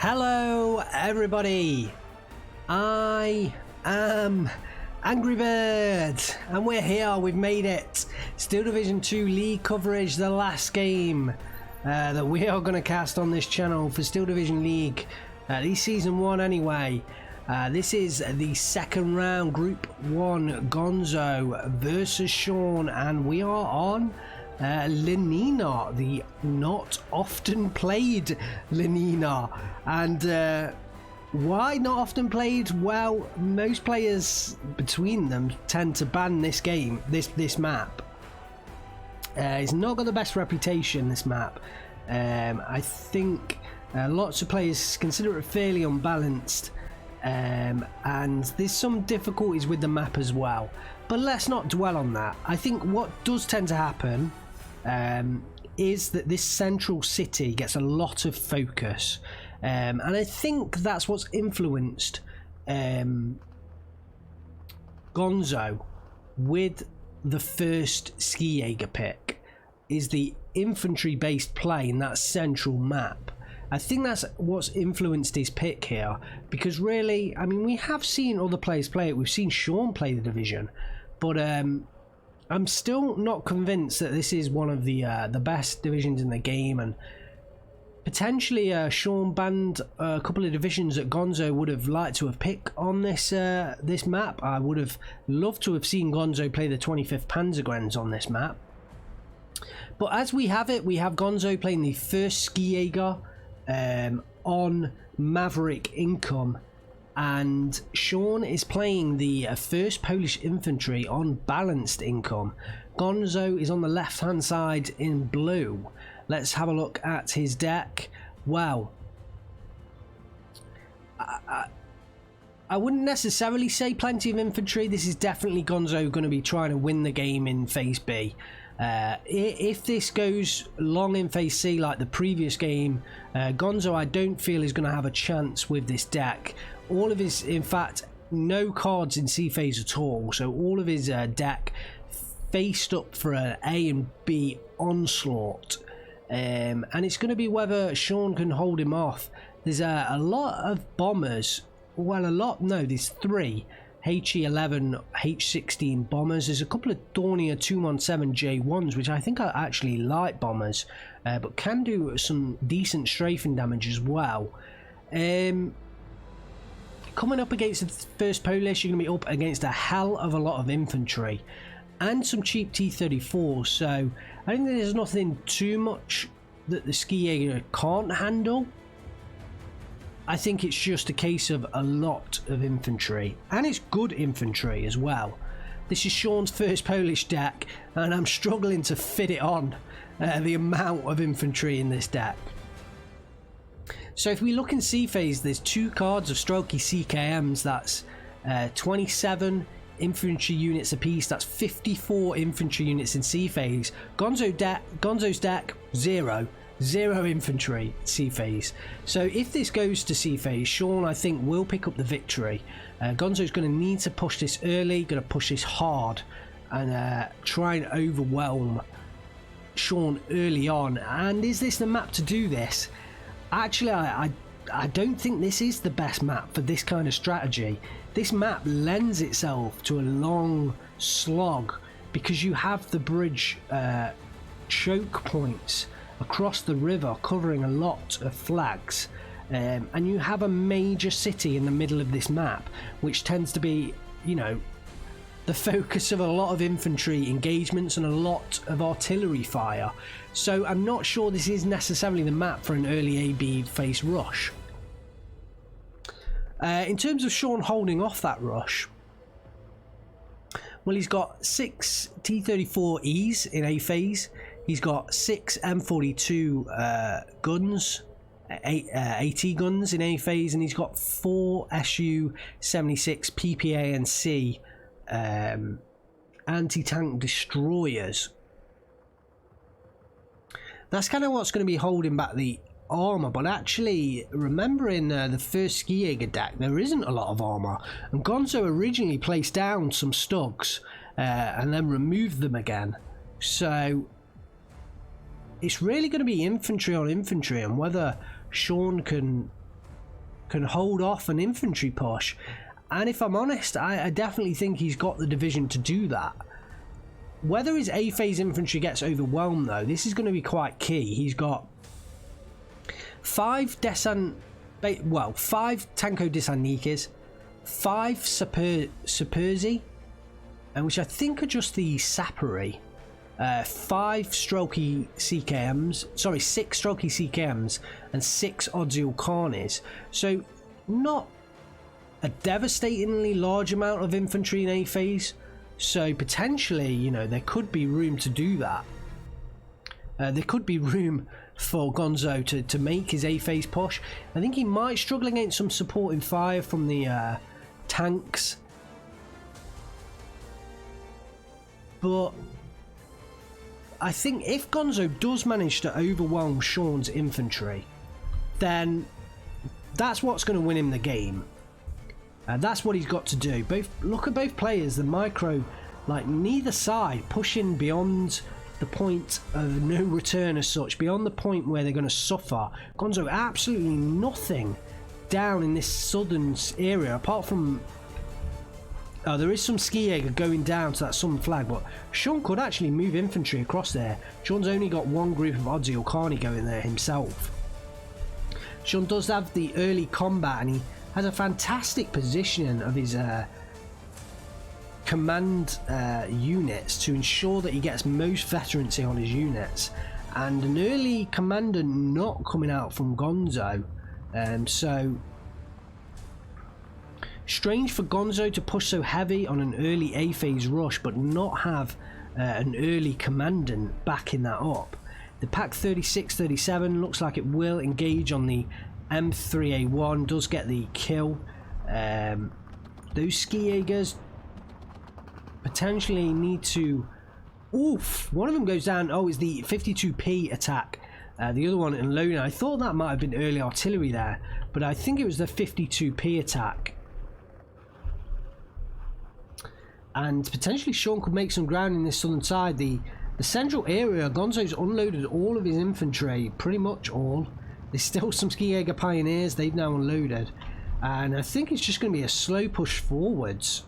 Hello everybody, I am Angry Bird and we're here, we've made it. Steel Division 2 League coverage, the last game that we are going to cast on this channel for Steel Division League, at least Season 1 anyway. This is the second round, Group 1, Gonzo versus Shaun, and we are on Lenina, the not often played Lenina. And why not often played? Well, most players between them tend to ban this game, this map. It's not got the best reputation, this map. I think lots of players consider it fairly unbalanced, and there's some difficulties with the map as well, but let's not dwell on that. I think what does tend to happen is that this central city gets a lot of focus, and I think that's what's influenced Gonzo with the first Ski Jaeger pick, is the infantry based play in that central map. I think that's what's influenced his pick here, because really, I mean, we have seen other players play it. We've seen Shaun play the division, but I'm still not convinced that this is one of the best divisions in the game, and potentially Shaun banned a couple of divisions that Gonzo would have liked to have picked on this this map. I would have loved to have seen Gonzo play the 25th Panzergrenz on this map, but as we have it, we have Gonzo playing the first Ski Jaeger on Maverick Income, and Shaun is playing the first Polish infantry on balanced income. Gonzo is on the left hand side in blue. Let's have a look at his deck. Well, I wouldn't necessarily say plenty of infantry. This is definitely Gonzo going to be trying to win the game in phase B. If this goes long in phase C like the previous game, Gonzo I don't feel is going to have a chance with this deck. All of his, in fact, no cards in C phase at all, so all of his deck faced up for an A and B onslaught, and it's going to be whether Shaun can hold him off. There's a lot of bombers, well, a lot, no, there's 3 HE11, H16 bombers. There's a couple of Dornier 217J1s, which I think are actually light bombers, but can do some decent strafing damage as well. Coming up against the first Polish, you're going to be up against a hell of a lot of infantry and some cheap T-34, so I think there's nothing too much that the Ski Jaeger can't handle. I think it's just a case of a lot of infantry, and it's good infantry as well. This is Shaun's first Polish deck, and I'm struggling to fit it on, the amount of infantry in this deck. So if we look in C phase, there's 2 cards of Strelky CKMs. That's 27 infantry units apiece. That's 54 infantry units in C phase. Gonzo's deck, 0 infantry C phase. So if this goes to C phase, Shaun I think will pick up the victory. Gonzo's going to need to push this early, going to push this hard, and try and overwhelm Shaun early on. And is this the map to do this? Actually, I don't think this is the best map for this kind of strategy. This map lends itself to a long slog because you have the bridge choke points across the river covering a lot of flags, and you have a major city in the middle of this map, which tends to be, you know, the focus of a lot of infantry engagements and a lot of artillery fire. So I'm not sure this is necessarily the map for an early AB face rush. In terms of Shaun holding off that rush, well, he's got 6 T-34Es in A phase. He's got 6 M42 guns, AT guns in A phase, and he's got 4 Su-76 PPA and C anti-tank destroyers. That's kind of what's going to be holding back the armor, but actually, remember in the first Ski Jaeger deck, there isn't a lot of armor, and Gonzo originally placed down some stugs and then removed them again. So it's really going to be infantry on infantry, and whether Shaun can can hold off an infantry push. And if I'm honest, I definitely think he's got the division to do that. Whether his A phase infantry gets overwhelmed though, this is going to be quite key. He's got 5 Tanko Disaniques, 5 Superzi, and which I think are just the Sappery, 5 Strokey CKMs, sorry, 6 Strokey CKMs, and 6 Odzial Carnies. So not a devastatingly large amount of infantry in A phase. So potentially, you know, there could be room to do that. There could be room for Gonzo to make his A phase push. I think he might struggle against some supporting fire from the tanks, but I think if Gonzo does manage to overwhelm Shaun's infantry, then that's what's going to win him the game. That's what he's got to do. Look at both players, the micro, like neither side pushing beyond the point of no return as such, beyond the point where they're going to suffer. Gonzo absolutely nothing down in this southern area, apart from there is some Ski Jäger going down to that southern flag, but Shaun could actually move infantry across there. Shaun's only got one group of Odzial Carni going there himself. Shaun does have the early combat, and he has a fantastic positioning of his command units to ensure that he gets most veterancy on his units, and an early commander not coming out from Gonzo. So strange for Gonzo to push so heavy on an early A phase rush but not have an early commandant backing that up. The Pack 36-37 looks like it will engage on the M3A1, does get the kill. Those Ski Jägers potentially need to... Oof! One of them goes down. Oh, it's the 52p attack. The other one in Lona. I thought that might have been early artillery there, but I think it was the 52p attack. And potentially Shaun could make some ground in this southern side. The central area, Gonzo's unloaded all of his infantry, pretty much all. There's still some Ski Jäger Pioneers they've now unloaded, and I think it's just going to be a slow push forwards.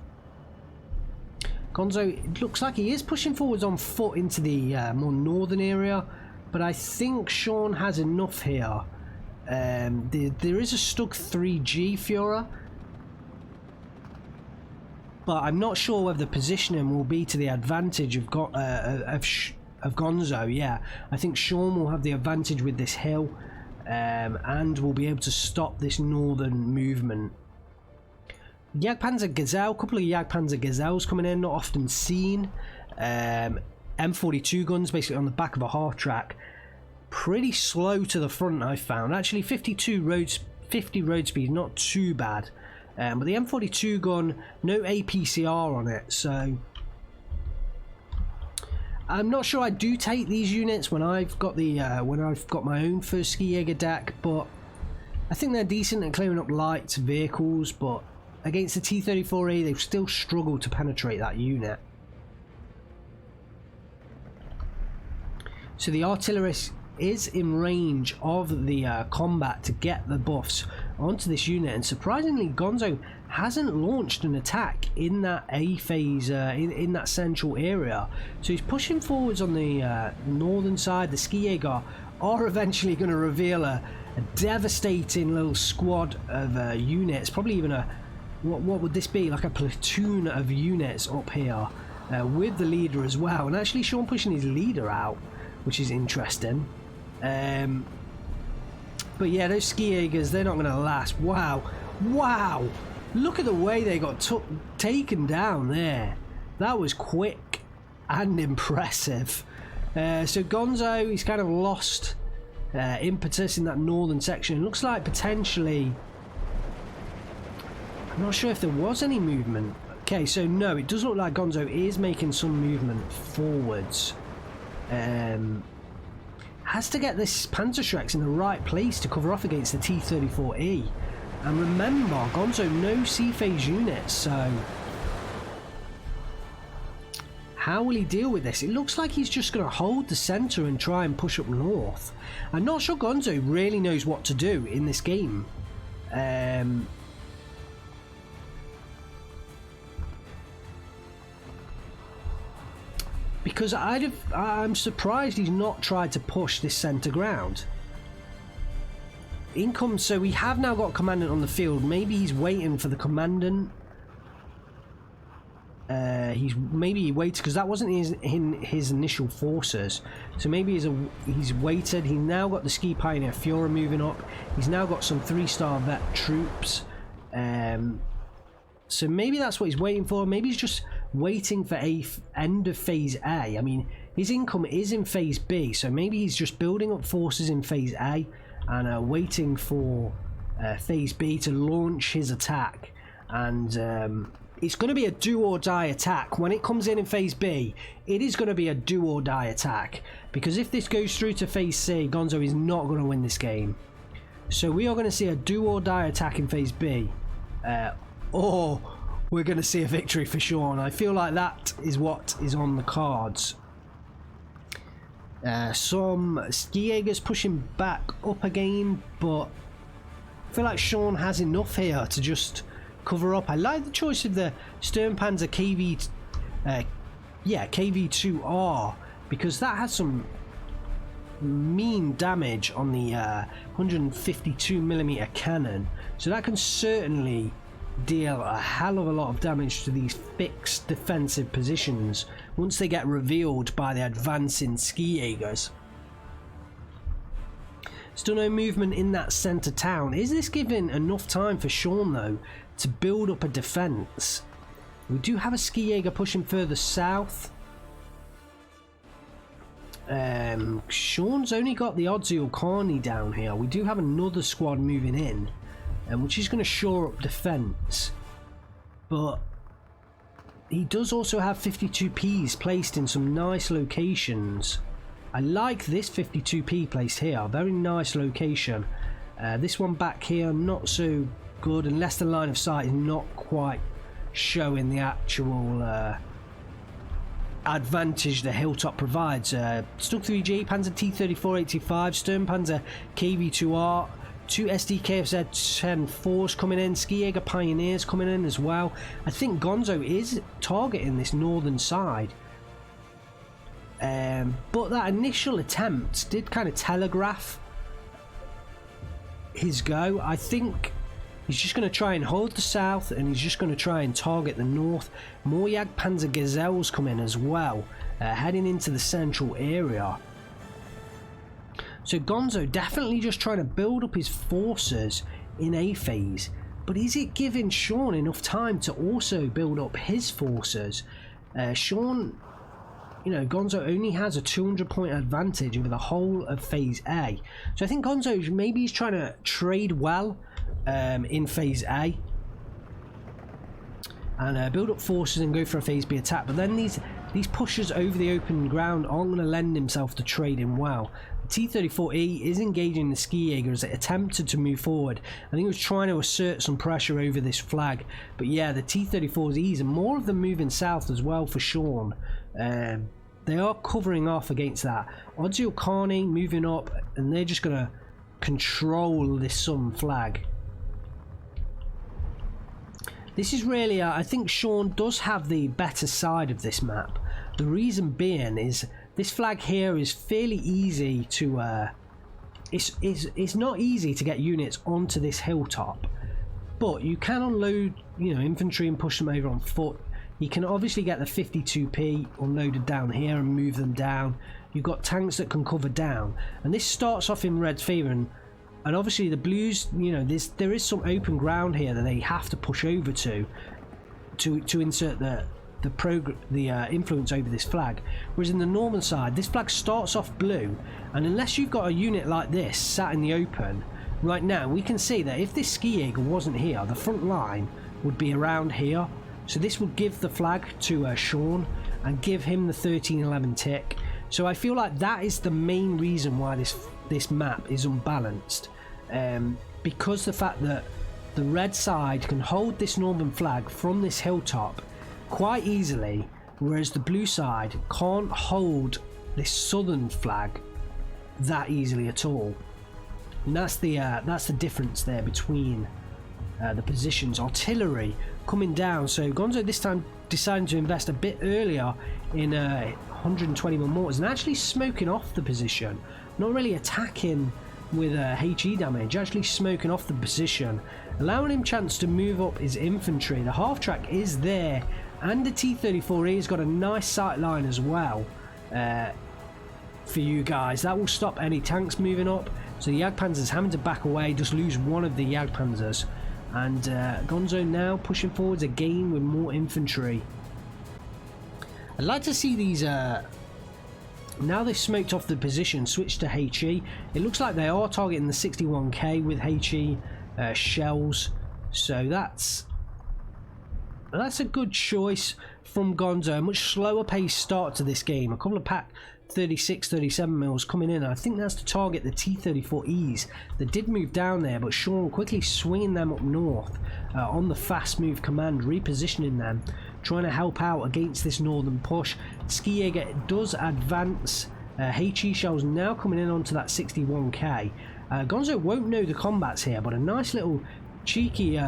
Gonzo, it looks like he is pushing forwards on foot into the more northern area, but I think Shaun has enough here. There is a Stug 3G Führer, but I'm not sure whether the positioning will be to the advantage of Gonzo. Yeah, I think Shaun will have the advantage with this hill, and will be able to stop this northern movement. Jagdpanzer Gazelle, a couple of Jagdpanzer Gazelles coming in, not often seen. M42 guns basically on the back of a half track. Pretty slow to the front, I found. Actually 50 road speed, not too bad. But the M42 gun, no APCR on it, so I'm not sure I do take these units when I've got the my own first Ski Jäger deck, but I think they're decent at clearing up light vehicles, but against the T-34E they've still struggled to penetrate that unit. So the artillerist is in range of the combat to get the buffs onto this unit, and surprisingly Gonzo hasn't launched an attack in that A phase, in that central area, so he's pushing forwards on the northern side. The Ski Jäger are eventually going to reveal a devastating little squad of units, probably even a what would this be, like a platoon of units up here, with the leader as well, and actually Shaun pushing his leader out, which is interesting. But yeah, those Ski Jägers, they're not going to last. Wow, look at the way they got taken down there. That was quick and impressive. So Gonzo, he's kind of lost impetus in that northern section. It looks like potentially, I'm not sure if there was any movement. Okay, so no, it does look like Gonzo is making some movement forwards. Has to get this Panzerschrecks in the right place to cover off against the T-34E. And remember, Gonzo no C-phase units, so how will he deal with this? It looks like he's just going to hold the centre and try and push up north. I'm not sure Gonzo really knows what to do in this game. Because I'm surprised he's not tried to push this centre ground. In comes, so we have now got a commandant on the field. Maybe he's waiting for the commandant. Maybe he waited because that wasn't his initial forces. So maybe he's waited. He's now got the Ski Pioneer Fiora moving up. He's now got some 3-star vet troops. So maybe that's what he's waiting for. Maybe he's just waiting for end of phase A. I mean, his income is in phase B, so maybe he's just building up forces in phase A and waiting for phase B to launch his attack. And it's going to be a do or die attack. When it comes in phase B, it is going to be a do or die attack, because if this goes through to phase C, Gonzo is not going to win this game. So we are going to see a do or die attack in phase B, or we're going to see a victory for Shaun. I feel like that is what is on the cards. Some Ski Jaegers pushing back up again, but I feel like Shaun has enough here to just cover up. I like the choice of the Sturmpanzer KV2R, because that has some mean damage on the 152mm cannon, so that can certainly deal a hell of a lot of damage to these fixed defensive positions once they get revealed by the advancing Ski Jaegers. Still no movement in that centre town. Is this giving enough time for Shaun though to build up a defence? We do have a Ski Jaeger pushing further south. Shaun's only got the Ozzy Carney down here. We do have another squad moving in, which is going to shore up defence, but he does also have 52Ps placed in some nice locations. I like this 52P placed here, very nice location. This one back here, not so good, unless the line of sight is not quite showing the actual advantage the hilltop provides. Stuck 3G, Panzer T-34-85, Sturmpanzer KV2R, 2 SDKFZ-10-4s coming in, Ski Jaeger Pioneers coming in as well. I think Gonzo is targeting this northern side. But that initial attempt did kind of telegraph his go. I think he's just going to try and hold the south, and he's just going to try and target the north. More Jagdpanzer Gazelles come in as well, heading into the central area. So Gonzo definitely just trying to build up his forces in A phase, but is it giving Shaun enough time to also build up his forces? Shaun, you know, Gonzo only has a 200-point advantage over the whole of phase A. So I think Gonzo maybe he's trying to trade well in phase A and build up forces and go for a phase B attack, but then these pushes over the open ground aren't going to lend himself to trading well. The T-34E is engaging the Ski Jaeger as it attempted to move forward. I think it was trying to assert some pressure over this flag, but yeah, the T-34Es and more of them moving south as well for Shaun. They are covering off against that. Ozzy Carney moving up, and they're just going to control this southern flag. This is really, I think Shaun does have the better side of this map. The reason being is this flag here is fairly easy to, it's not easy to get units onto this hilltop, but you can unload, you know, infantry and push them over on foot. You can obviously get the 52P unloaded down here and move them down. You've got tanks that can cover down, and this starts off in Red's favour, and obviously the Blues, you know, there is some open ground here that they have to push over to insert the influence over this flag. Whereas in the northern side, this flag starts off blue, and unless you've got a unit like this sat in the open right now, we can see that if this Ski Jaeger wasn't here, the front line would be around here. So this would give the flag to Shaun and give him the 1311 tick. So I feel like that is the main reason why this map is unbalanced, because the fact that the red side can hold this northern flag from this hilltop quite easily, whereas the blue side can't hold this southern flag that easily at all. And that's the difference there between the positions. Artillery coming down, so Gonzo this time deciding to invest a bit earlier in 121 mortars and actually smoking off the position, not really attacking with HE damage, actually smoking off the position, allowing him chance to move up his infantry. The half track is there, and the T-34E has got a nice sight line as well for you guys. That will stop any tanks moving up, so the Jagdpanzer's having to back away, just lose one of the Jagdpanzers, and Gonzo now pushing forwards again with more infantry. I'd like to see these now they've smoked off the position, switch to HE. It looks like they are targeting the 61k with HE shells, so that's a good choice from Gonzo. A much slower pace start to this game. A couple of pack 36, 37 mils coming in. I think that's to target the T-34Es that did move down there, but Shaun quickly swinging them up north on the fast move command, repositioning them, trying to help out against this northern push. Ski Jaeger does advance. HE shells now coming in onto that 61k. Gonzo won't know the combats here, but a nice little cheeky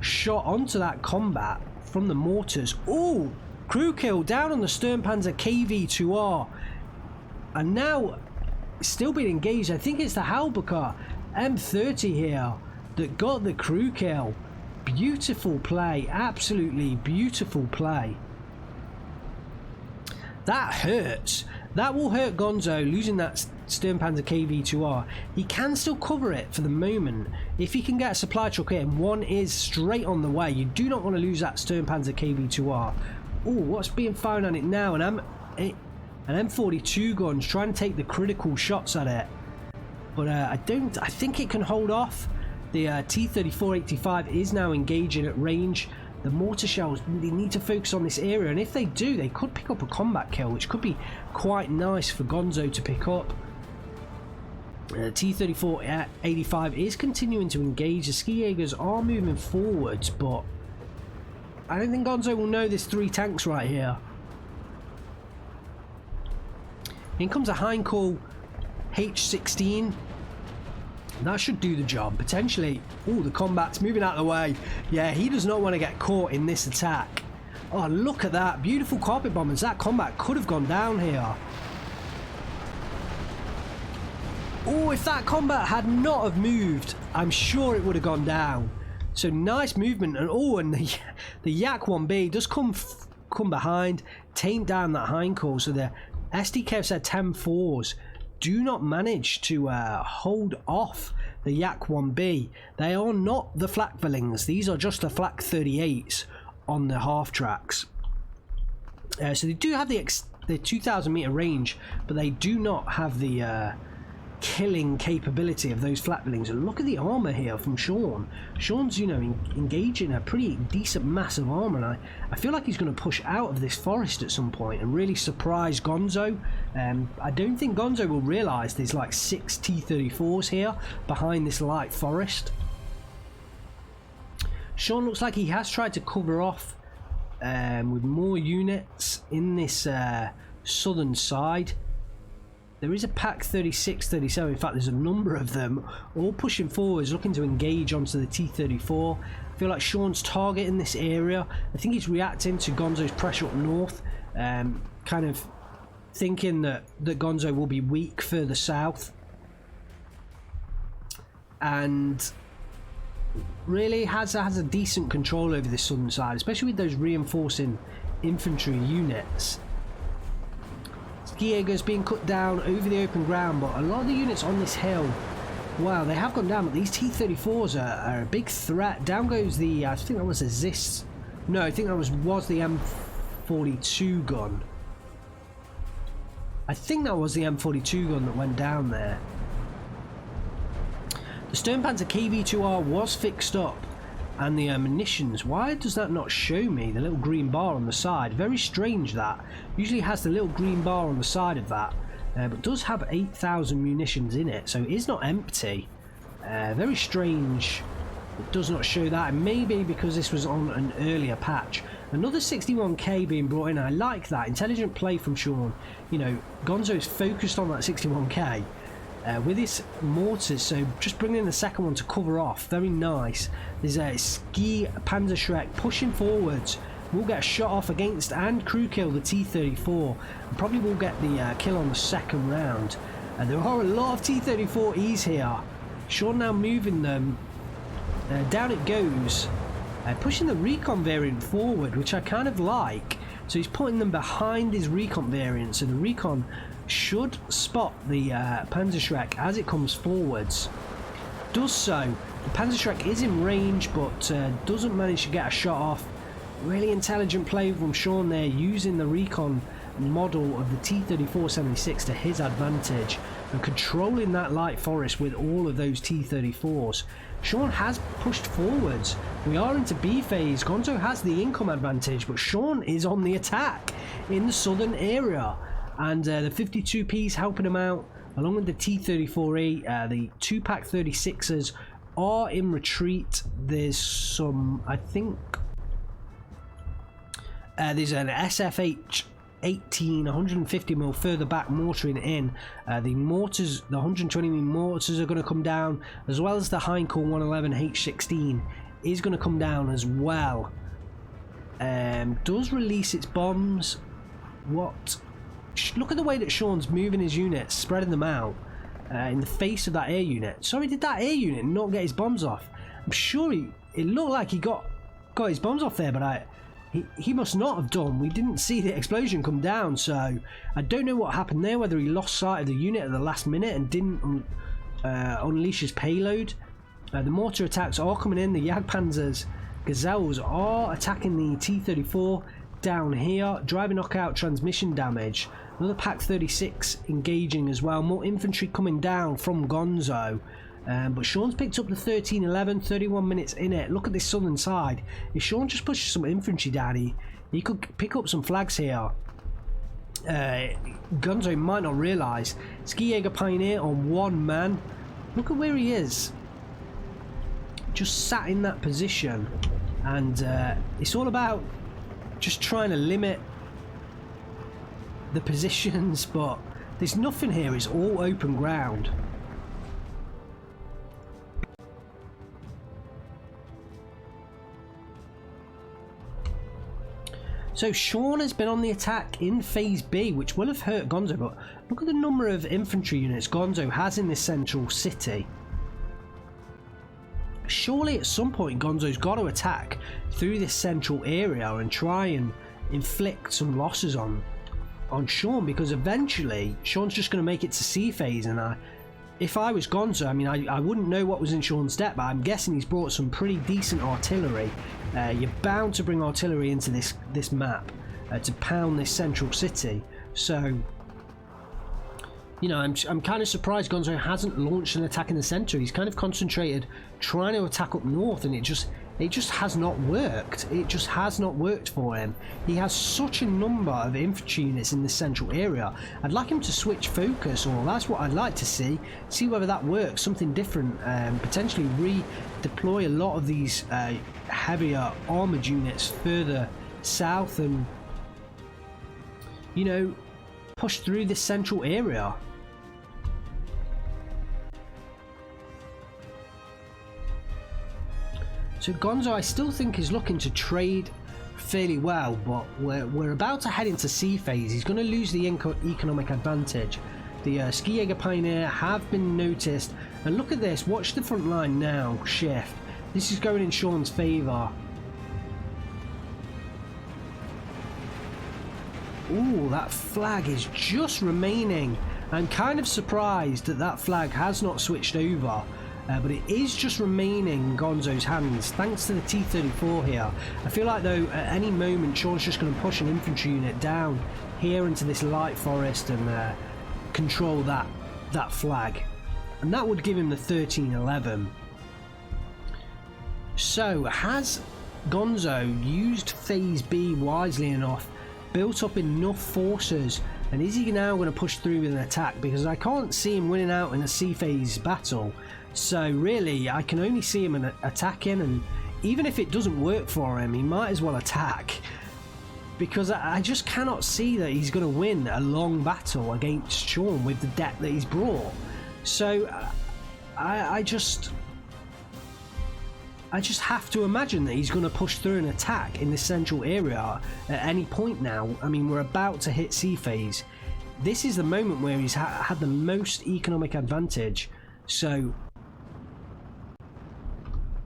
shot onto that combat from the mortars. Oh, crew kill down on the Sturmpanzer KV-2R, and now still being engaged. I think it's the Halberger M30 here that got the crew kill. Beautiful play, absolutely beautiful play. That hurts. That will hurt Gonzo, losing that Sturmpanzer KV-2R. He can still cover it for the moment if he can get a supply truck in. One is straight on the way. You do not want to lose that Sturmpanzer KV-2R. Oh, what's being fired on it now? An M42 gun's trying to take the critical shots at it, but I think it can hold off. The T-34-85 is now engaging at range. The mortar shells, they need to focus on this area, and if they do, they could pick up a combat kill, which could be quite nice for Gonzo to pick up. T-34-85 is continuing to engage. The Ski Jaegers are moving forwards, but I don't think Gonzo will know there's 3 tanks right here. In comes a Heinkel H16. That should do the job, potentially. Oh, the combat's moving out of the way. Yeah, he does not want to get caught in this attack. Oh, look at that. Beautiful carpet bombers. That combat could have gone down here. Oh, if that combat had not have moved, I'm sure it would have gone down. So nice movement. And oh, and the Yak 1B does come behind, tame down that Heinkel. So the SDK said 10-4s do not manage to hold off the Yak 1B. They are not the Flakvelings. These are just the Flak 38s on the half tracks. So they do have the 2,000 meter range, but they do not have the killing capability of those Flakvelings. And look at the armor here from Shaun. Shaun's, you know, engaging a pretty decent mass of armor, and I feel like he's going to push out of this forest at some point and really surprise Gonzo. I don't think Gonzo will realise there's like 6 T-34s here behind this light forest. Shaun looks like he has tried to cover off with more units in this southern side. There is a pack 36, 37, in fact there's a number of them all pushing forwards, looking to engage onto the T-34. I feel like Shaun's targeting this area. I think he's reacting to Gonzo's pressure up north, kind of thinking that Gonzo will be weak further south, and really has a decent control over this southern side, especially with those reinforcing infantry units. Ski Jaegers being cut down over the open ground, but a lot of the units on this hill, wow, they have gone down, but these T-34s are a big threat. Down goes the, I think that was a Zis, no, I think that was the M42 gun. I think that was the M42 gun that went down there. The Sturmpanzer KV-2R was fixed up, and the munitions, why does that not show me the little green bar on the side? Very strange that. Usually has the little green bar on the side of that, but does have 8,000 munitions in it, so it is not empty. Very strange. It does not show that, and maybe because this was on an earlier patch. Another 61k being brought in. I like that. Intelligent play from Shaun. You know, Gonzo's focused on that 61k. with his mortars, so just bringing in the second one to cover off. Very nice. There's a Ski Panzerschreck pushing forwards. We'll get a shot off against and crew kill the T-34, and probably will get the kill on the second round. There are a lot of T-34Es here. Shaun now moving them. Down it goes. Pushing the recon variant forward, which I kind of like. So he's putting them behind his recon variant, so the recon should spot the Panzerschreck as it comes forwards. Does so. The Panzerschreck is in range, but doesn't manage to get a shot off. Really intelligent play from Shaun there, using the recon model of the T-34-76 to his advantage and controlling that light forest with all of those T-34s. Shaun has pushed forwards. We are into B phase. Gonzo has the income advantage, but Shaun is on the attack in the southern area, and the 52Ps helping him out along with the T-34E. The 2-pack 36ers are in retreat. There's some, I think there's an SFH 18 150mm further back mortaring in. The mortars, the 120mm mortars are going to come down, as well as the Heinkel 111 H16 is going to come down as well. Does release its bombs. What? Look at the way that Shaun's moving his units, spreading them out in the face of that air unit. Sorry, did that air unit not get his bombs off? I'm sure it looked like he got his bombs off there, but he must not have done. We didn't see the explosion come down, so I don't know what happened there, whether he lost sight of the unit at the last minute and didn't unleash his payload. The mortar attacks are coming in. The Jagdpanzers, Gazelles are attacking the T-34 down here. Driver knockout, transmission damage. Another Pack 36 engaging as well. More infantry coming down from Gonzo. But Shaun's picked up the 1311, 31 minutes in it. Look at this southern side. If Shaun just pushes some infantry down, he could pick up some flags here. Gonzo might not realise. Ski Jäger Pioneer on one man. Look at where he is. Just sat in that position. And it's all about just trying to limit the positions, but there's nothing here. It's all open ground. So Shaun has been on the attack in phase B, which will have hurt Gonzo, but look at the number of infantry units Gonzo has in this central city. Surely at some point Gonzo's got to attack through this central area and try and inflict some losses on Shaun, because eventually Shaun's just going to make it to C phase. And if I was Gonzo, I mean, I wouldn't know what was in Shaun's deck, but I'm guessing he's brought some pretty decent artillery. You're bound to bring artillery into this map to pound this central city. So, you know, I'm kind of surprised Gonzo hasn't launched an attack in the centre. He's kind of concentrated trying to attack up north, and it just has not worked. It just has not worked for him. He has such a number of infantry units in the central area. I'd like him to switch focus, or that's what I'd like to see whether that works, something different, potentially redeploy a lot of these heavier armoured units further south and, you know, push through this central area. So Gonzo, I still think, is looking to trade fairly well, but we're about to head into C phase. He's going to lose the economic advantage. The Ski Jäger Pioneer have been noticed, and look at this. Watch the front line now shift. This is going in Shaun's favour. Ooh, that flag is just remaining. I'm kind of surprised that that flag has not switched over. But it is just remaining in Gonzo's hands, thanks to the T-34 here. I feel like, though, at any moment Shaun's just going to push an infantry unit down here into this light forest and control that flag. And that would give him the 1311. So, has Gonzo used Phase B wisely enough, built up enough forces, and is he now going to push through with an attack? Because I can't see him winning out in a C phase battle. So really, I can only see him attacking, and even if it doesn't work for him, he might as well attack. Because I just cannot see that he's going to win a long battle against Shaun with the deck that he's brought. So I just have to imagine that he's going to push through an attack in this central area at any point now. I mean, we're about to hit sea phase. This is the moment where he's had the most economic advantage, so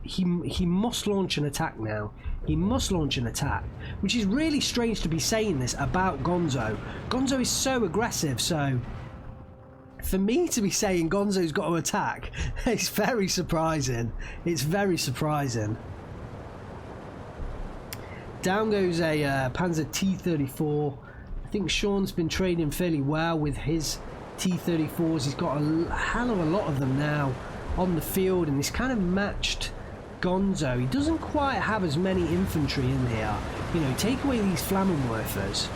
he must launch an attack now. He must launch an attack, which is really strange to be saying this about Gonzo. Gonzo is so aggressive, so for me to be saying Gonzo's got to attack, it's very surprising. It's very surprising. Down goes a Panzer T-34. I think Shaun's been trading fairly well with his T-34s. He's got a hell of a lot of them now on the field, and he's kind of matched Gonzo. He doesn't quite have as many infantry in here. You know, take away these Flammenwerfers.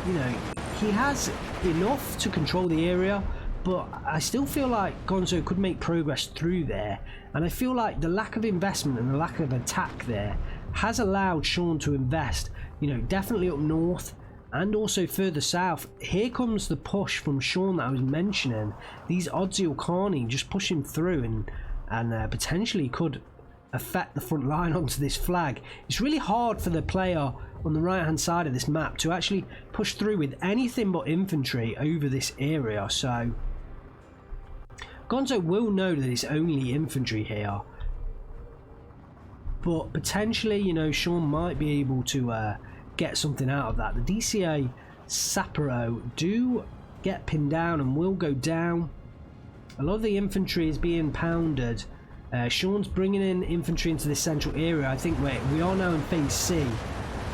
You know, he has enough to control the area, but I still feel like Gonzo could make progress through there, and I feel like the lack of investment and the lack of attack there has allowed Shaun to invest, you know, definitely up north and also further south. Here comes the push from Shaun that I was mentioning. These Oddzial Carney just pushing through and potentially could affect the front line onto this flag. It's really hard for the player on the right hand side of this map to actually push through with anything but infantry over this area, so Gonzo will know that it's only infantry here, but potentially, you know, Shaun might be able to get something out of that. The DCA Sapero do get pinned down and will go down. A lot of the infantry is being pounded. Shaun's bringing in infantry into this central area. I think we are now in phase C.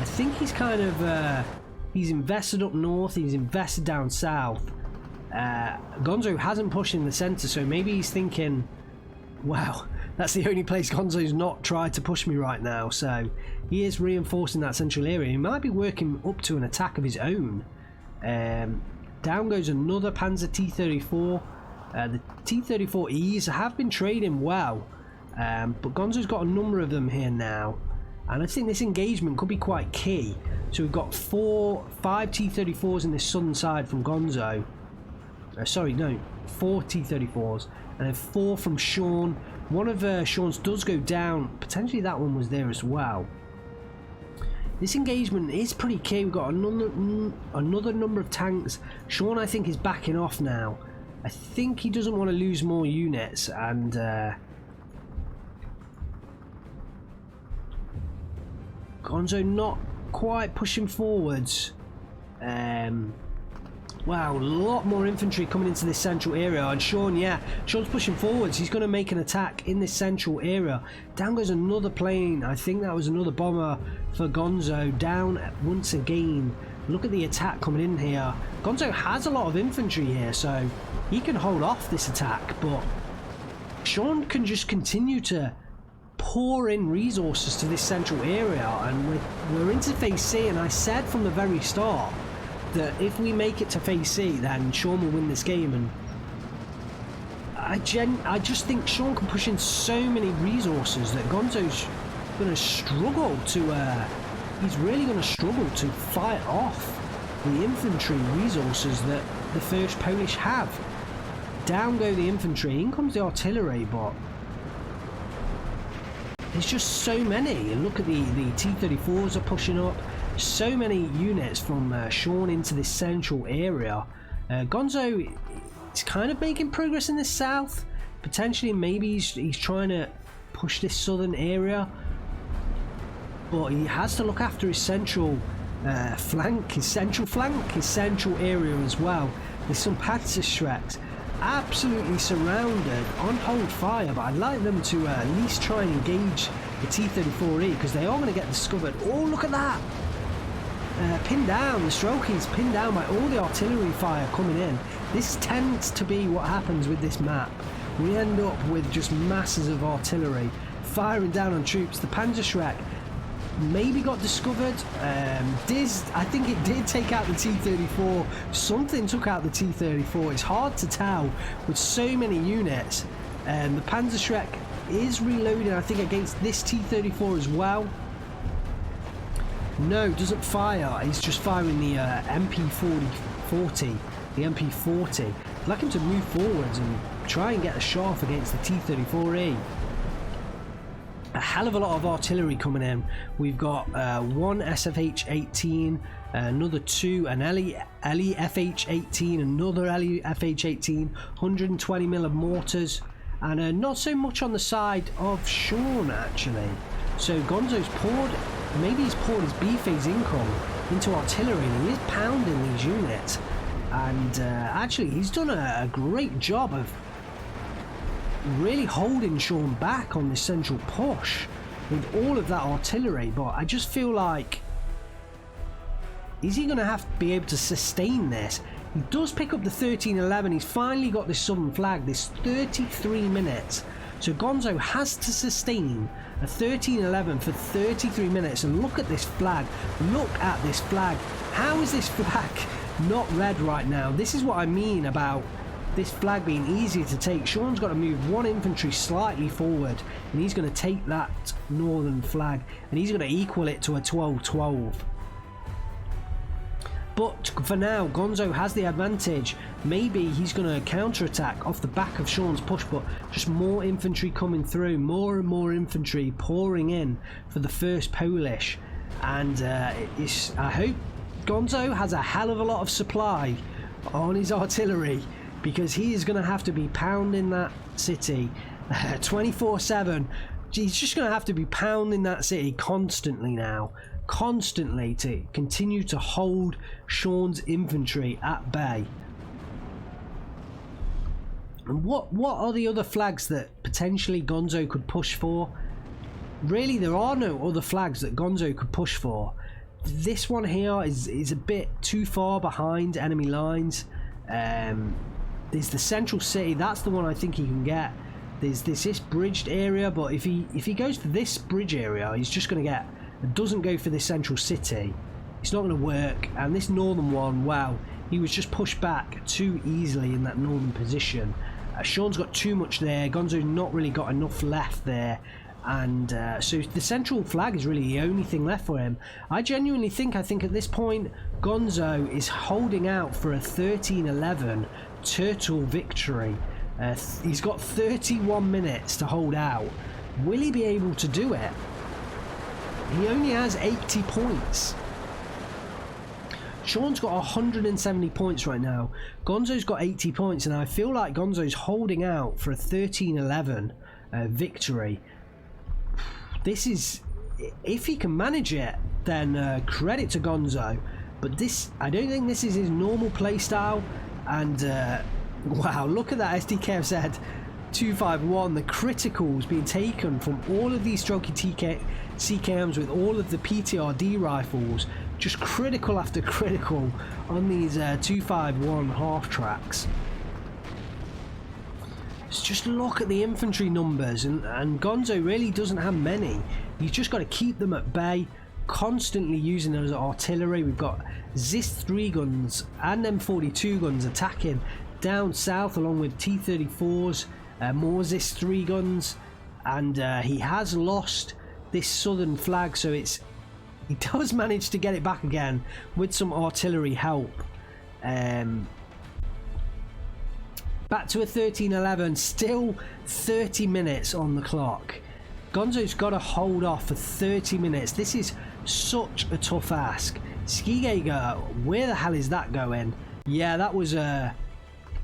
I think he's kind of he's invested up north, he's invested down south. Gonzo hasn't pushed in the centre, so maybe he's thinking, wow, that's the only place Gonzo's not tried to push me right now. So he is reinforcing that central area. He might be working up to an attack of his own. Down goes another Panzer T-34. The T-34Es have been trading well, but Gonzo's got a number of them here now, and I think this engagement could be quite key. So we've got 5 T-34s in this southern side from Gonzo. Sorry, no, 4 T-34s, and then 4 from Shaun. One of Shaun's does go down. Potentially that one was there as well. This engagement is pretty key. We've got another number of tanks. Shaun, I think, is backing off now. I think he doesn't want to lose more units, and Gonzo not quite pushing forwards. Wow, a lot more infantry coming into this central area, and Shaun, yeah, Shaun's pushing forwards. He's going to make an attack in this central area. Down goes another plane. I think that was another bomber for Gonzo. Down once again. Look at the attack coming in here. Gonzo has a lot of infantry here, so he can hold off this attack, but Shaun can just continue to pour in resources to this central area, and we're into phase C, and I said from the very start that if we make it to phase C, then Shaun will win this game, and I just think Shaun can push in so many resources that Gonzo's going to struggle to he's really going to struggle to fight off the infantry resources that the first Polish have. Down go the infantry, in comes the artillery, but there's just so many. And look at the T-34s are pushing up. So many units from Shaun into this central area. Gonzo is kind of making progress in the south. Potentially, maybe he's trying to push this southern area, but he has to look after his central flank, his central area as well. There's some Panzerschrecks absolutely surrounded, on hold fire, but I'd like them to at least try and engage the T-34E, because they are going to get discovered. Oh, look at that! Pinned down, the Strelkie's pinned down by all the artillery fire coming in. This tends to be what happens with this map. We end up with just masses of artillery firing down on troops. The Panzerschreck maybe got discovered. I think it did take out the T-34. Something took out the T-34. It's hard to tell with so many units. The Panzerschreck is reloading, I think, against this T-34 as well. No, doesn't fire. He's just firing the MP40. The MP40. I'd like him to move forwards and try and get a shot off against the T-34E. A hell of a lot of artillery coming in. We've got one SFH-18, another two, an LE-FH-18, another LE-FH-18, 120mm of mortars, and not so much on the side of Shaun actually. So Gonzo's maybe he's poured his B-phase income into artillery, and he is pounding these units. And actually he's done a great job of really holding Shaun back on this central push with all of that artillery. But I just feel like, is he going to have to be able to sustain this? He does pick up the 1311. He's finally got this southern flag, this 33 minutes. So Gonzo has to sustain a 1311 for 33 minutes. And look at this flag. Look at this flag. How is this flag not red right now? This is what I mean about this flag being easier to take. Shaun's got to move one infantry slightly forward, and he's going to take that northern flag, and he's going to equal it to a 12-12. But for now, Gonzo has the advantage. Maybe he's going to counterattack off the back of Shaun's push, but just more infantry coming through, more and more infantry pouring in for the first Polish. And I hope Gonzo has a hell of a lot of supply on his artillery, because he is going to have to be pounding that city 24/7. He's just going to have to be pounding that city constantly now, constantly, to continue to hold Shaun's infantry at bay. And what are the other flags that potentially Gonzo could push for? Really, there are no other flags that Gonzo could push for. This one here is a bit too far behind enemy lines. There's the central city. That's the one I think he can get. There's this bridged area, but if he goes for this bridge area, he's just going to get. Doesn't go for this central city, it's not going to work. And this northern one, wow, he was just pushed back too easily in that northern position. Shaun's got too much there. Gonzo's not really got enough left there. And so the central flag is really the only thing left for him. I genuinely think at this point Gonzo is holding out for a 13-11 turtle victory. He's got 31 minutes to hold out. Will he be able to do it? He only has 80 points. Shaun's got 170 points right now. Gonzo's got 80 points, and I feel like Gonzo's holding out for a 13-11 victory. This is, if he can manage it, then credit to Gonzo. But this, I don't think this is his normal playstyle. And wow, look at that SDKFZ 251. The criticals being taken from all of these strokey CKMs with all of the PTRD rifles. Just critical after critical on these 251 half tracks. Just look at the infantry numbers, and Gonzo really doesn't have many. You've just got to keep them at bay, constantly using those artillery. We've got ZIS 3 guns and M42 guns attacking down south, along with T-34s, more ZIS 3 guns, and he has lost this southern flag, so he does manage to get it back again with some artillery help. Back to a 13-11, still 30 minutes on the clock. Gonzo's got to hold off for 30 minutes. This is such a tough ask. Skijager, where the hell is that going? Yeah, that was a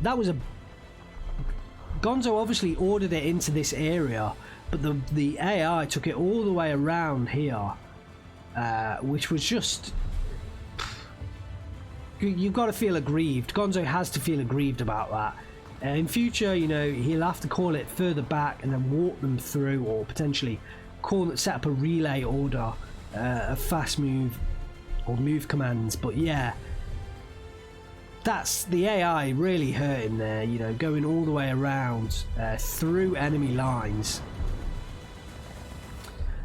Gonzo obviously ordered it into this area, but the AI took it all the way around here, which was just, you've got to feel aggrieved. Gonzo has to feel aggrieved about that. In future, you know, he'll have to call it further back and then walk them through, or potentially set up a relay order of fast move or move commands. But yeah, that's the AI really hurting there, you know, going all the way around through enemy lines.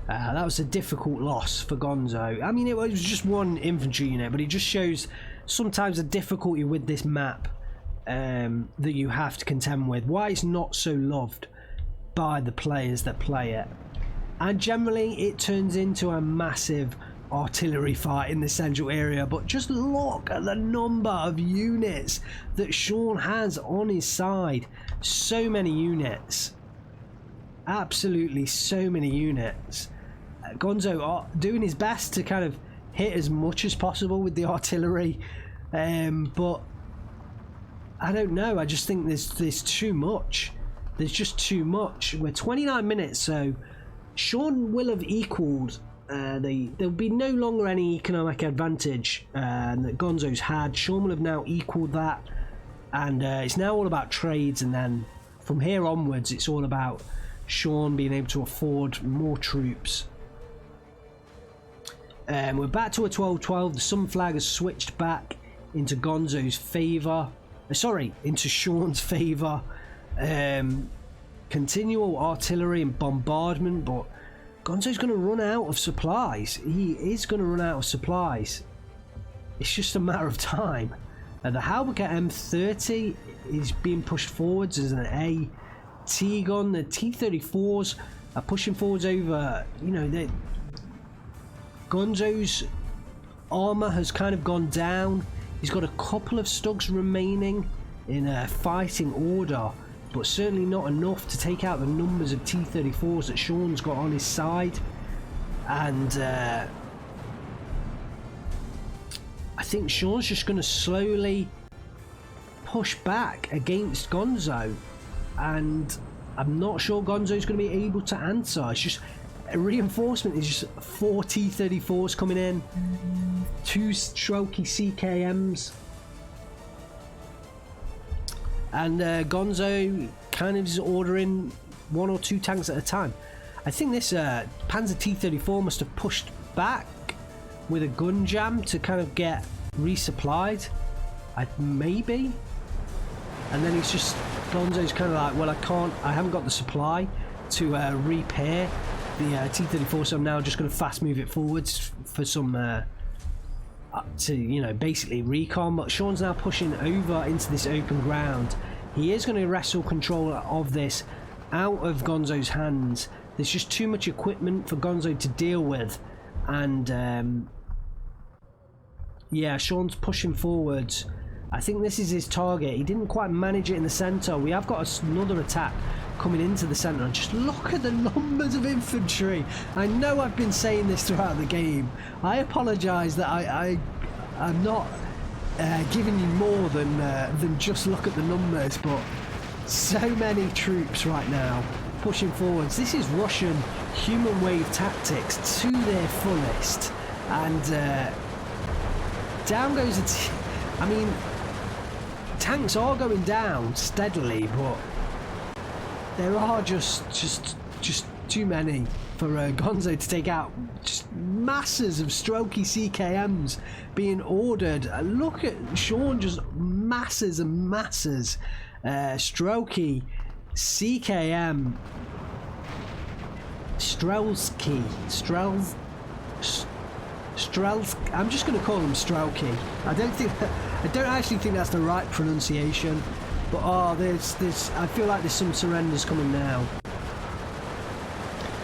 That was a difficult loss for Gonzo. I mean, it was just one infantry unit, but it just shows sometimes the difficulty with this map that you have to contend with, why it's not so loved by the players that play it. And generally it turns into a massive artillery fight in the central area, but just look at the number of units that Shaun has on his side. So many units, absolutely so many units. Gonzo doing his best to kind of hit as much as possible with the artillery, but I don't know, I just think there's too much. There's just too much. We're 29 minutes, so Shaun will have equaled. There'll be no longer any economic advantage that Gonzo's had. Shaun will have now equaled that, and it's now all about trades, and then from here onwards it's all about Shaun being able to afford more troops. We're back to a 12-12. The Sun flag has switched back into Gonzo's favour. Sorry, into Shaun's favour. Continual artillery and bombardment, but Gonzo's going to run out of supplies. He is going to run out of supplies. It's just a matter of time. The Halbaka M30 is being pushed forwards as an AT gun. The T-34s are pushing forwards over, you know, Gonzo's armour has kind of gone down. He's got a couple of Stugs remaining in a fighting order, but certainly not enough to take out the numbers of T-34s that Shaun's got on his side. And I think Shaun's just going to slowly push back against Gonzo, and I'm not sure Gonzo's going to be able to answer. It's just a reinforcement. Is just 4 T-34s coming in, 2 strokey CKMs, and Gonzo kind of is ordering 1 or 2 tanks at a time. I think this Panzer T-34 must have pushed back with a gun jam to kind of get resupplied, maybe, and then he's just, Gonzo's kind of like, well, I haven't got the supply to repair the T-34, so I'm now just going to fast move it forwards for some to, you know, basically recon. But Shaun's now pushing over into this open ground. He is going to wrestle control of this out of Gonzo's hands. There's just too much equipment for Gonzo to deal with, and yeah, Shaun's pushing forwards. I think this is his target. He didn't quite manage it in the centre. We have got another attack coming into the centre, and just look at the numbers of infantry. I know I've been saying this throughout the game. I apologise that I'm not giving you more than just look at the numbers, but so many troops right now pushing forwards. This is Russian human wave tactics to their fullest, and down goes I mean, tanks are going down steadily, but there are just too many for Gonzo to take out. Just masses of strokey CKMs being ordered. Look at Shaun, just masses and masses. Strokey CKM Strelski. I'm just going to call him Strelky. I don't actually think that's the right pronunciation. But I feel like there's some surrenders coming now.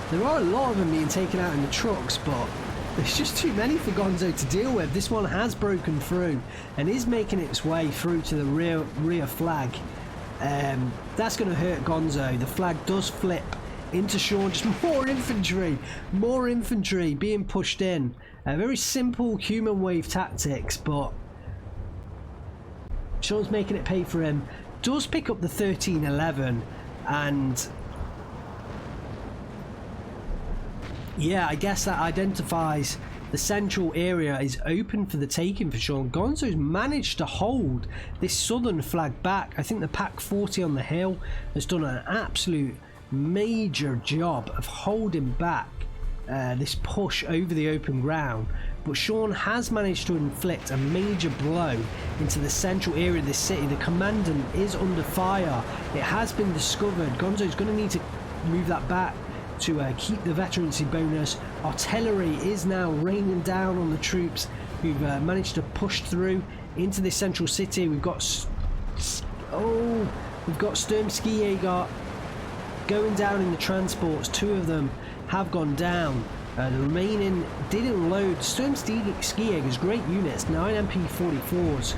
There are a lot of them being taken out in the trucks, but there's just too many for Gonzo to deal with. This one has broken through and is making its way through to the rear flag. That's going to hurt Gonzo. The flag does flip into Shaun. Just more infantry being pushed in. Very simple human wave tactics, but Shaun's making it pay for him. Does pick up the 1311, and yeah, I guess that identifies the central area is open for the taking for Shaun. Gonzo's managed to hold this southern flag back. I think the Pack 40 on the hill has done an absolute major job of holding back this push over the open ground, but Shaun has managed to inflict a major blow into the central area of this city. The commandant is under fire. It has been discovered. Gonzo's going to need to move that back to keep the veterancy bonus. Artillery is now raining down on the troops who've managed to push through into this central city. We've got Sturmski Jäger going down in the transports. 2 of them have gone down. The remaining didn't load. Sturm Ski Jäger's great units, 9 MP44s,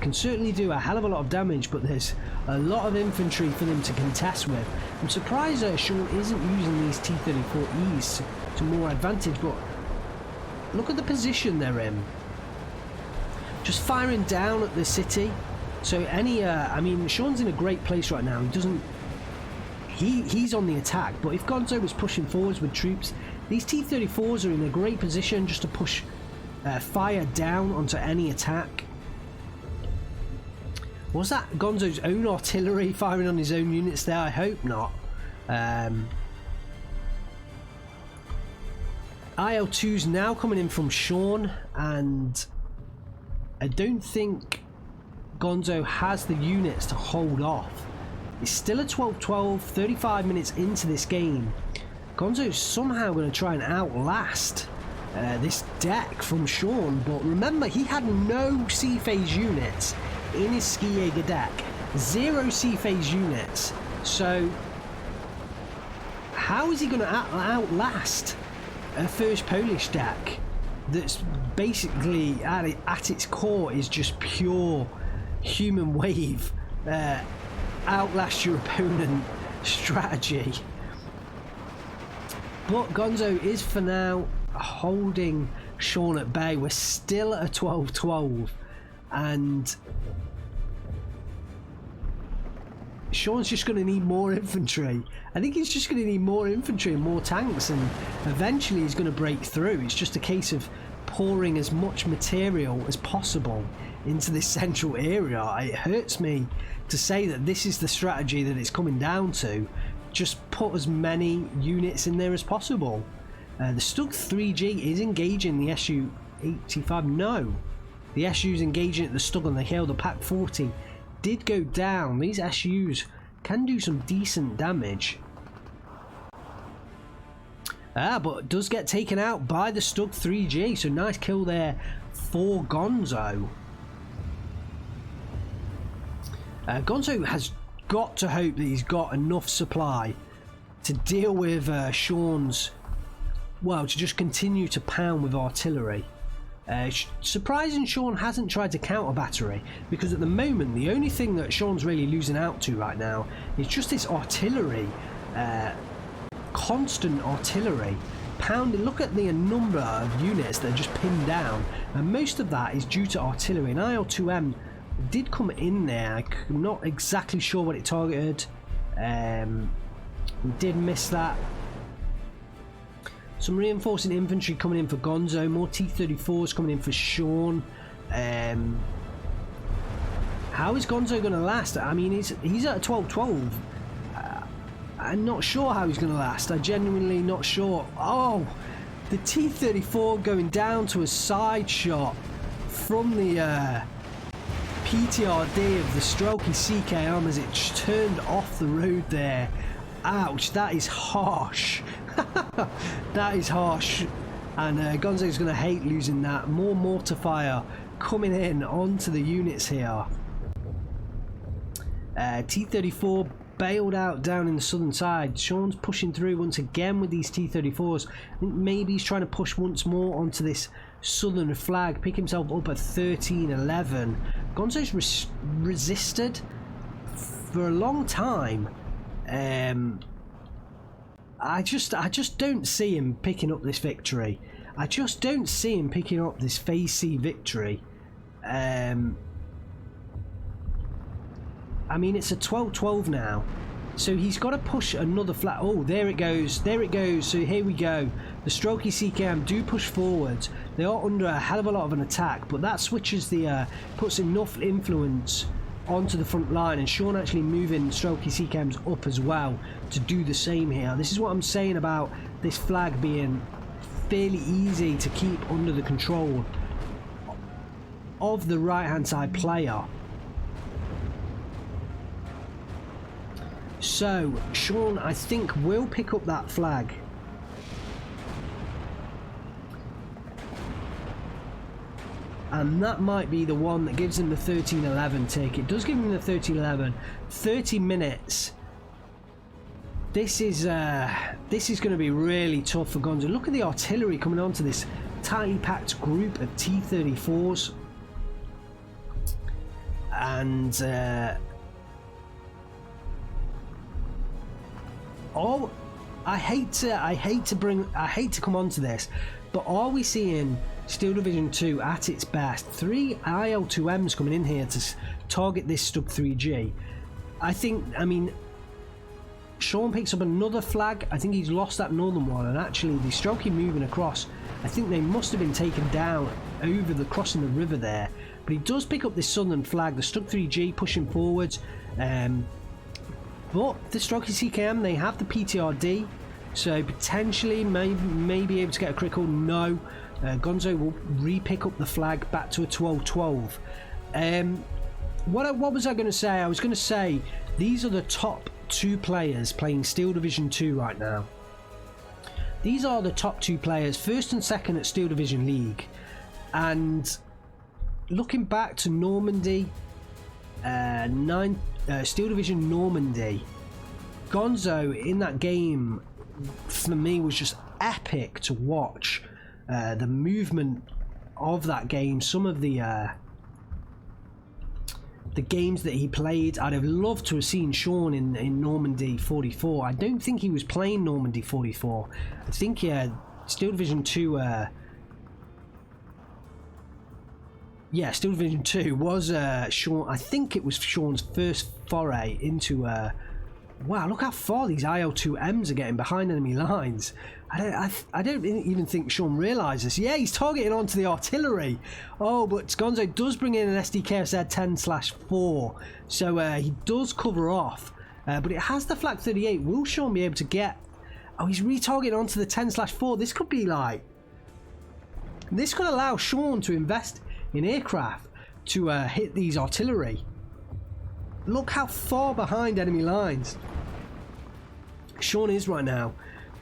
can certainly do a hell of a lot of damage, but there's a lot of infantry for them to contest with. I'm surprised Shaun isn't using these T-34Es to more advantage, but look at the position they're in. Just firing down at the city. So any, I mean, Shaun's in a great place right now. He doesn't, he's on the attack, but if Gonzo was pushing forwards with troops, these T-34s are in a great position just to push fire down onto any attack. Was that Gonzo's own artillery firing on his own units there? I hope not. IL-2's now coming in from Shaun, and I don't think Gonzo has the units to hold off. It's still a 12-12, 35 minutes into this game. Gonzo's somehow going to try and outlast this deck from Shaun, but remember, he had no C-phase units in his Ski Jäger deck. 0 C-phase units. So how is he going to outlast a first Polish deck that's basically at its core is just pure human wave, outlast your opponent strategy? But Gonzo is for now holding Shaun at bay. We're still at a 12-12, and Shaun's just going to need more infantry. I think he's just going to need more infantry and more tanks, and eventually he's going to break through. It's just a case of pouring as much material as possible into this central area. It hurts me to say that this is the strategy that it's coming down to. Just put as many units in there as possible. The Stug 3G is engaging the Su-85. No, the SU's engaging at the Stug on the hill. The Pak 40 did go down. These SUs can do some decent damage. But does get taken out by the Stug 3G. So nice kill there for Gonzo. Gonzo has got to hope that he's got enough supply to deal with Shaun's, well, to just continue to pound with artillery. Surprising Shaun hasn't tried to counter battery, because at the moment the only thing that Shaun's really losing out to right now is just this artillery, constant artillery pounding. Look at the number of units that are just pinned down, and most of that is due to artillery. And IL-2M did come in there. I'm not exactly sure what it targeted. We did miss that. Some reinforcing infantry coming in for Gonzo. More T-34s coming in for Shaun. How is Gonzo going to last? I mean, he's at a 12-12. I'm not sure how he's going to last. I'm genuinely not sure. Oh, the T-34 going down to a side shot from the PTRD of the Strelky CKM as it turned off the road there. Ouch, that is harsh. That is harsh, and Gonzo's going to hate losing that. More mortar fire coming in onto the units here. T-34 bailed out down in the southern side. Shaun's pushing through once again with these T-34s. I think maybe he's trying to push once more onto this southern flag, pick himself up at 13-11. Gonzo's resisted for a long time. I just don't see him picking up this victory. I just don't see him picking up this Phase C victory. I mean, it's a 12-12 now, so he's got to push another flat. Oh, there it goes, there it goes. So here we go. The Strelky CKM do push forwards. They are under a hell of a lot of an attack, but that switches the puts enough influence onto the front line, and Shaun actually moving Strelky CKMs up as well to do the same here. This is what I'm saying about this flag being fairly easy to keep under the control of the right hand side player. So Shaun, I think, will pick up that flag. And that might be the one that gives him the 13-11 tick. It does give him the 13-11. 30 minutes This is going to be really tough for Gonzo. Look at the artillery coming onto this tightly packed group of T-34s. And I hate to come onto this, but are we seeing Steel Division 2 at its best? 3 IL-2Ms coming in here to target this Stug 3G. I mean, Shaun picks up another flag. I think he's lost that northern one, and actually the Strelky moving across, I think they must have been taken down over the crossing the river there. But he does pick up this southern flag, the Stug 3G pushing forwards. But the Strelky CKM, they have the PTRD, so potentially may be able to get a critical. No, Gonzo will re-pick up the flag back to a 12-12. What was I going to say? I was going to say these are the top 2 players playing Steel Division 2 right now. These are the top 2 players, first and second at Steel Division League. And looking back to Normandy, Steel Division Normandy, Gonzo in that game for me was just epic to watch. The movement of that game, some of the games that he played. I'd have loved to have seen Shaun in Normandy 44. I don't think he was playing Normandy 44. I think Steel Division 2 Steel Division 2 was Shaun. I think it was Shaun's first foray into wow, look how far these IL-2Ms are getting behind enemy lines. I don't even think Shaun realises. Yeah, he's targeting onto the artillery. Oh, but Gonzo does bring in an SDKSR 10/4, so he does cover off. But it has the Flak 38. Will Shaun be able to get... Oh, he's retargeting onto the 10/4. This could be like... This could allow Shaun to invest in aircraft to hit these artillery. Look how far behind enemy lines Shaun is right now.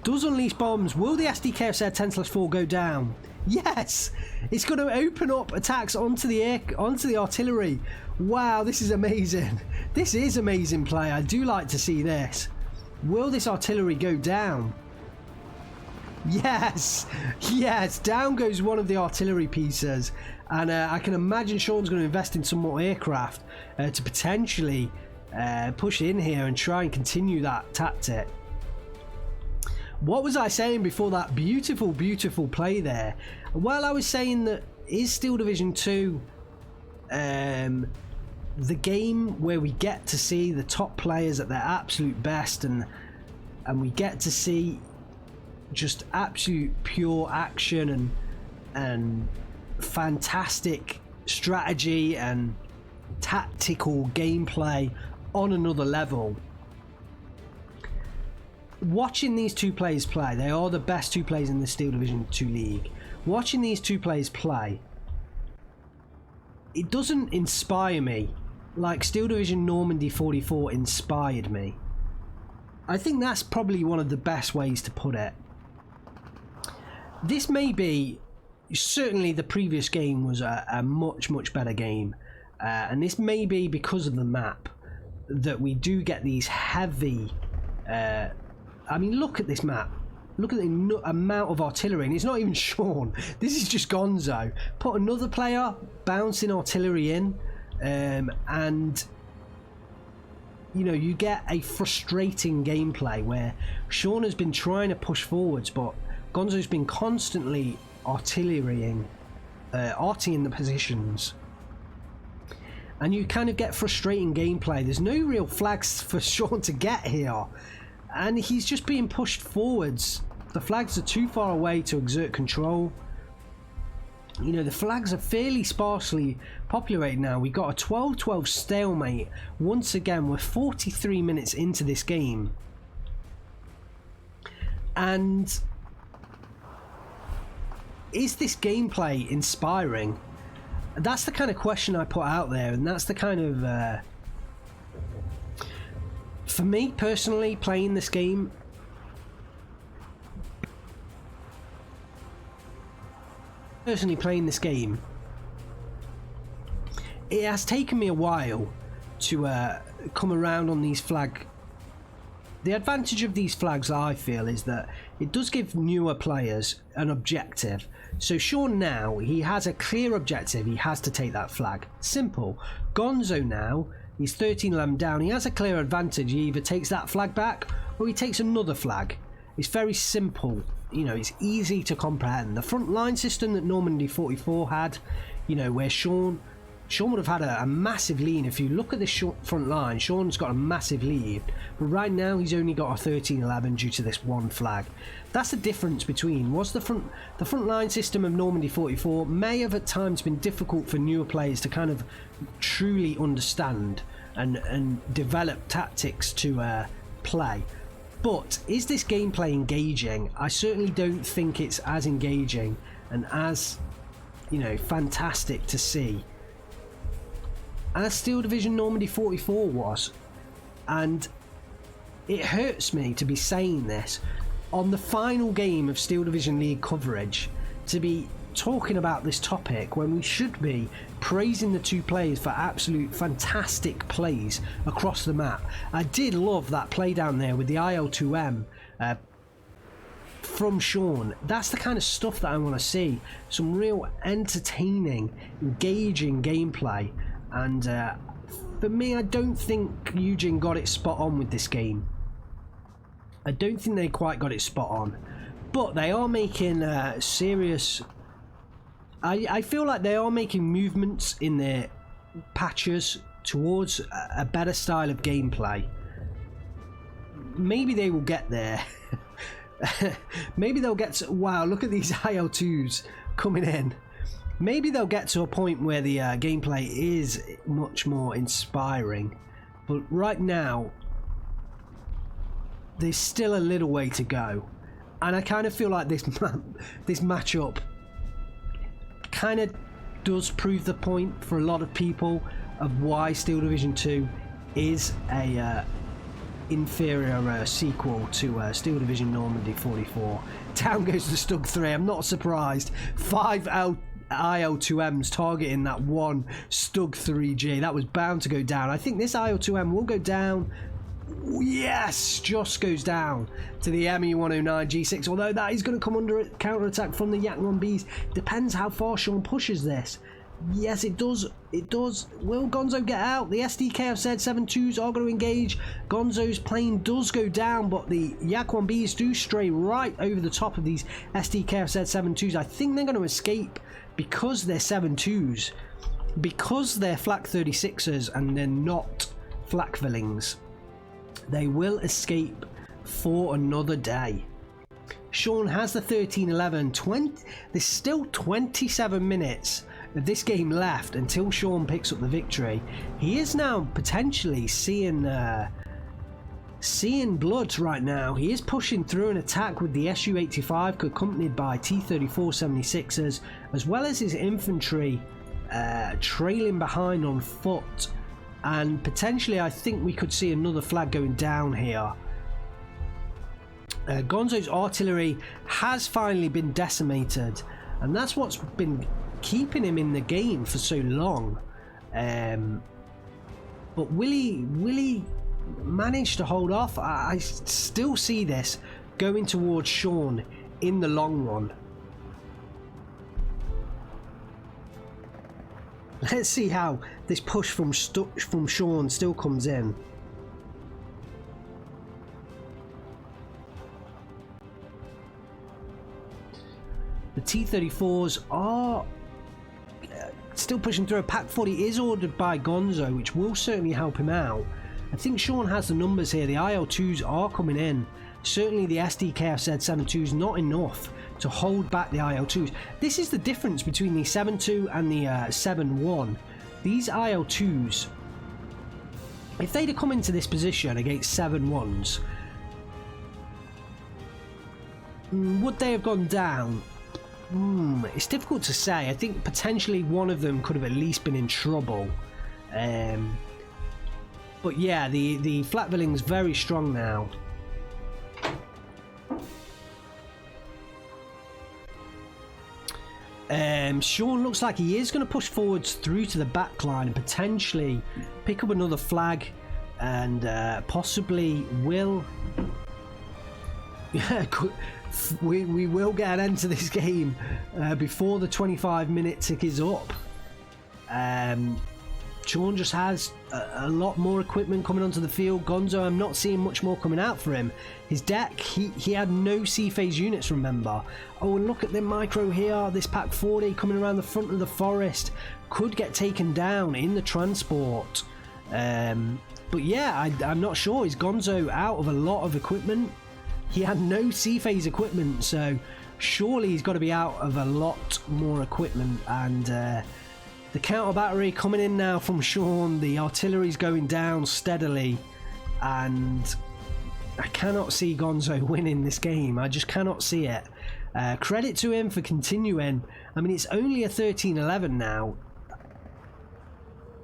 Does unleash bombs. Will the SDKSR 10/4 go down? Yes! It's going to open up attacks onto the artillery. Wow, this is amazing. This is amazing play. I do like to see this. Will this artillery go down? Yes! Yes! Down goes one of the artillery pieces. And I can imagine Shaun's going to invest in some more aircraft to potentially push in here and try and continue that tactic. What was I saying before that beautiful, beautiful play there? Well, I was saying that is Steel Division 2 the game where we get to see the top players at their absolute best, and we get to see just absolute pure action and fantastic strategy and tactical gameplay on another level. Watching these 2 players play, they are the best 2 players in the Steel Division 2 league. Watching these 2 players play, it doesn't inspire me like Steel Division Normandy 44 inspired me. I think that's probably one of the best ways to put it. This may be, certainly the previous game was a much better game, and this may be because of the map that we do get these heavy I mean, look at this map. Look at the amount of artillery, and it's not even Shaun. This is just Gonzo. Put another player bouncing artillery in, and you know, you get a frustrating gameplay where Shaun has been trying to push forwards, but Gonzo's been constantly artillerying, artying the positions, and you kind of get frustrating gameplay. There's no real flags for Shaun to get here, and he's just being pushed forwards. The flags are too far away to exert control. You know, the flags are fairly sparsely populated now. We got a 12-12 stalemate. Once again, we're 43 minutes into this game, and is this gameplay inspiring? That's the kind of question I put out there, and that's the kind of for me personally, playing this game, it has taken me a while to come around on these flag the advantage of these flags, I feel, is that it does give newer players an objective. So Shaun now, he has a clear objective. He has to take that flag. Simple. Gonzo now, he's 13-11 down. He has a clear advantage. He either takes that flag back or he takes another flag. It's very simple. You know, it's easy to comprehend. The front line system that Normandy 44 had, you know, where Shaun would have had a massive lead. If you look at this front line, Shaun's got a massive lead, but right now he's only got a 13-11 due to this one flag. That's the difference between the front line system of Normandy 44 may have at times been difficult for newer players to kind of truly understand and develop tactics to play. But is this gameplay engaging? I certainly don't think it's as engaging and as, you know, fantastic to see as Steel Division Normandy 44 was. And it hurts me to be saying this on the final game of Steel Division League coverage, to be talking about this topic when we should be praising the two players for absolute fantastic plays across the map. I did love that play down there with the IL2M from Shaun. That's the kind of stuff that I want to see. Some real entertaining, engaging gameplay. And for me, I don't think Eugene got it spot on with this game. I don't think they quite got it spot on. But they are making serious... I feel like they are making movements in their patches towards a better style of gameplay. Maybe they will get there. Maybe they'll get to... Wow, look at these IL2s coming in. Maybe they'll get to a point where the gameplay is much more inspiring. But right now, there's still a little way to go. And I kind of feel like this matchup kind of does prove the point for a lot of people of why Steel Division 2 is a inferior sequel to Steel Division Normandy 44. Down goes the Stug 3. I'm not surprised. 5 IL2Ms targeting that one Stug 3G. That was bound to go down. I think this IL2M will go down. Yes, just goes down to the ME109 G6, although that is going to come under counter-attack from the Yak 1Bs. Depends how far Shaun pushes this. Yes, it does. It does. Will Gonzo get out? The SDK have said 7.2s are going to engage. Gonzo's plane does go down, but the Yak 1Bs do stray right over the top of these SDK have said 7.2s. I think they're going to escape because they're 7.2s, because they're Flak 36ers and they're not Flakvillings. They will escape for another day. Shaun has the 13-11. There's still 27 minutes of this game left until Shaun picks up the victory. He is now potentially seeing blood right now. He is pushing through an attack with the Su-85 accompanied by T-34 76ers, as well as his infantry trailing behind on foot. And potentially I think we could see another flag going down here. Gonzo's artillery has finally been decimated, and that's what's been keeping him in the game for so long. But will he manage to hold off? I still see this going towards Shaun in the long run. Let's see how this push from Shaun still comes in. The T-34s are still pushing through. A Pack 40 is ordered by Gonzo, which will certainly help him out. I think Shaun has the numbers here. The IL2s are coming in. Certainly the SDK Z72s not enough to hold back the IL2s. This is the difference between the 7.2 and the 7.1. These IL2s, if they'd have come into this position against 7.1s, would they have gone down? It's difficult to say. I think potentially one of them could have at least been in trouble. But yeah, the Flakvilling's very strong now. Shaun looks like he is going to push forwards through to the back line and potentially pick up another flag, and possibly will we will get an end to this game before the 25-minute tick is up. Shaun just has a lot more equipment coming onto the field. Gonzo, I'm not seeing much more coming out for him. His deck, he had no C-phase units, remember. Oh, and look at the micro here. This Pack 40 coming around the front of the forest could get taken down in the transport. But yeah, I'm not sure. Is Gonzo out of a lot of equipment? He had no C-phase equipment, so surely he's got to be out of a lot more equipment. And the counter battery coming in now from Shaun. The artillery's going down steadily, and I cannot see Gonzo winning this game. I just cannot see it. Credit to him for continuing. I mean, it's only a 13-11 now.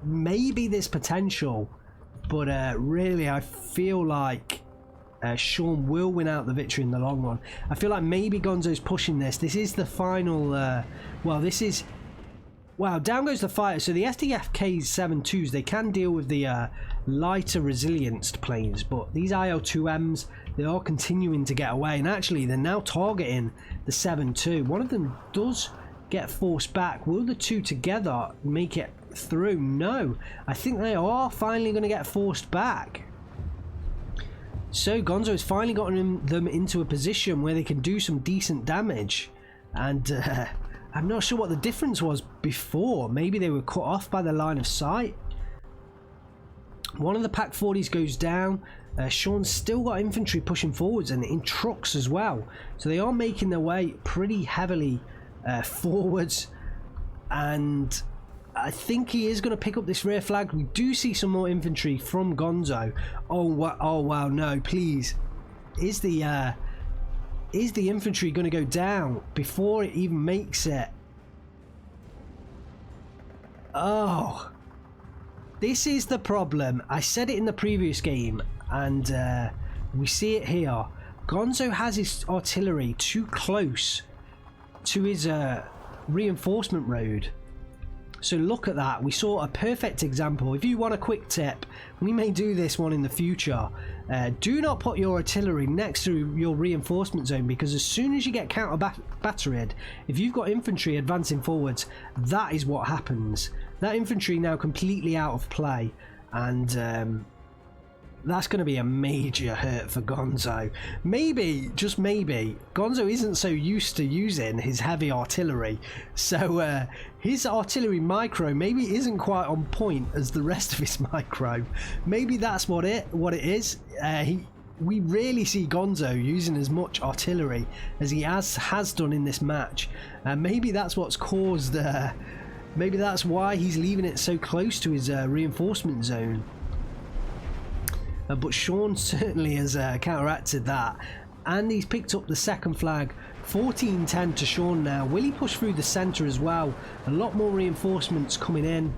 Maybe there's potential, but really I feel like Shaun will win out the victory in the long run. I feel like maybe Gonzo's pushing this. This is the final... well, this is... Wow, down goes the fighter. So the SDFK's 7.2s, they can deal with the lighter resilience planes, but these IL-2Ms, they are continuing to get away, and actually they're now targeting the 7.2. One of them does get forced back. Will the two together make it through? No, I think they are finally going to get forced back. So Gonzo has finally gotten them into a position where they can do some decent damage, and I'm not sure what the difference was before. Maybe they were cut off by the line of sight. One of the Pack 40s goes down. Shaun's still got infantry pushing forwards and in trucks as well, so they are making their way pretty heavily forwards, and I think he is going to pick up this rear flag. We do see some more infantry from Gonzo. Oh wow, no, please. Is the infantry going to go down before it even makes it? Oh, this is the problem. I said it in the previous game, and we see it here. Gonzo has his artillery too close to his reinforcement road. So look at that. We saw a perfect example. If you want a quick tip, we may do this one in the future. Do not put your artillery next to your reinforcement zone, because as soon as you get counter batteried, if you've got infantry advancing forwards, that is what happens. That infantry now completely out of play, and that's going to be a major hurt for Gonzo. Maybe, just maybe, Gonzo isn't so used to using his heavy artillery, so his artillery micro maybe isn't quite on point as the rest of his micro. Maybe that's what it is. We rarely see Gonzo using as much artillery as he has done in this match. Maybe that's what's caused... maybe that's why he's leaving it so close to his reinforcement zone. But Shaun certainly has counteracted that, and he's picked up the second flag. 14-10 to Shaun now. Will he push through the centre as well? A lot more reinforcements coming in.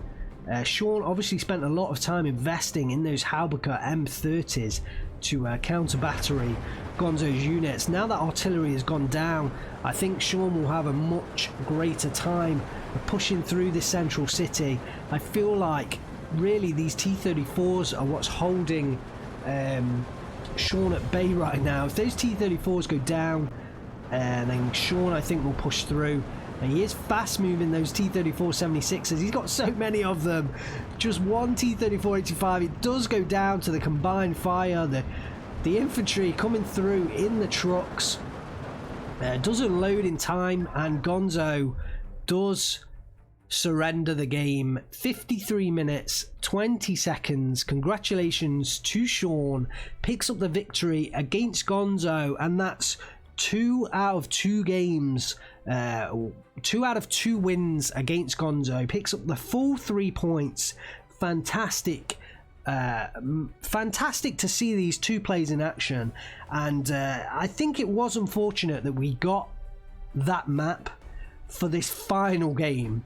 Shaun obviously spent a lot of time investing in those Halberger M30s to counter battery Gonzo's units. Now that artillery has gone down, I think Shaun will have a much greater time of pushing through this central city. I feel like really these T-34s are what's holding Shaun at bay right now. If those T-34s go down, then Shaun, I think, will push through. And he is fast moving those T-34 76s. He's got so many of them. Just one T-34 85. It does go down to the combined fire. The infantry coming through in the trucks. Doesn't load in time, and Gonzo does surrender the game. 53 minutes 20 seconds. Congratulations to Shaun. Picks up the victory against Gonzo, and that's 2 out of 2 games. 2 out of 2 wins against Gonzo. Picks up the full 3 points. Fantastic. Fantastic to see these two players in action, and I think it was unfortunate that we got that map for this final game,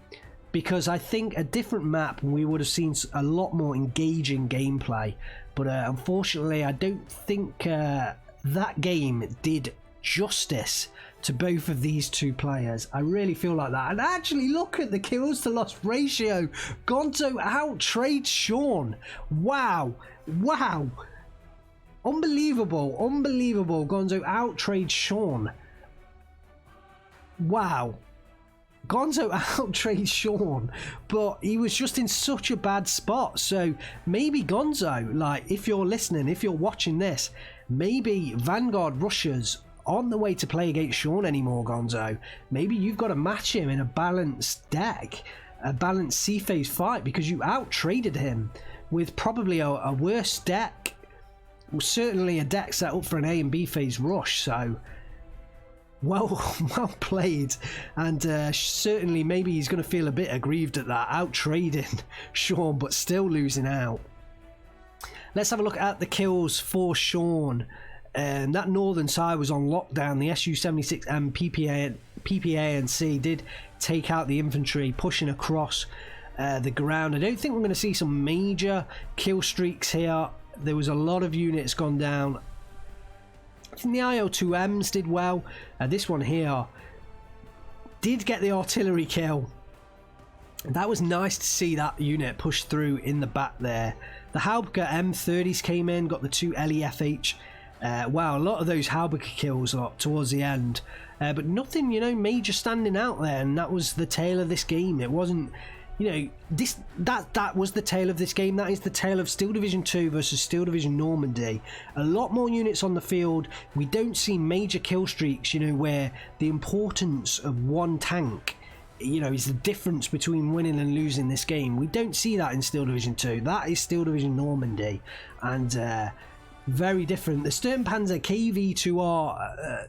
because I think a different map we would have seen a lot more engaging gameplay, but unfortunately I don't think that game did justice to both of these two players. I really feel like that. And actually look at the kills to loss ratio. Gonzo out trades Shaun. Wow. Unbelievable, unbelievable. Gonzo out-trades Shaun. Wow. Gonzo out-trades Shaun, but he was just in such a bad spot. So maybe Gonzo, like, if you're listening, if you're watching this, maybe Vanguard rushers aren't the way to play against Shaun anymore, Gonzo. Maybe you've got to match him in a balanced deck, a balanced C-phase fight, because you out-traded him with probably a worse deck. Well, certainly a deck set up for an A and B phase rush, so well played. And certainly maybe he's going to feel a bit aggrieved at that, out trading Shaun but still losing out. Let's have a look at the kills for Shaun. That northern side was on lockdown. The Su-76 and PPA&C did take out the infantry, pushing across the ground. I don't think we're going to see some major kill streaks here. There was a lot of units gone down. I think the IL-2Ms did well. This one here did get the artillery kill. That was nice to see that unit push through in the back there. The Halbaka M30s came in, got the 2 LEFH. Wow, a lot of those Halbaka kills towards the end. But nothing, you know, major standing out there. And that was the tale of this game. It wasn't... You know, that was the tale of this game. That is the tale of Steel Division 2 versus Steel Division Normandy. A lot more units on the field. We don't see major kill streaks, you know, where the importance of one tank, you know, is the difference between winning and losing this game. We don't see that in Steel Division 2. That is Steel Division Normandy. And very different. The Sturmpanzer KV2R,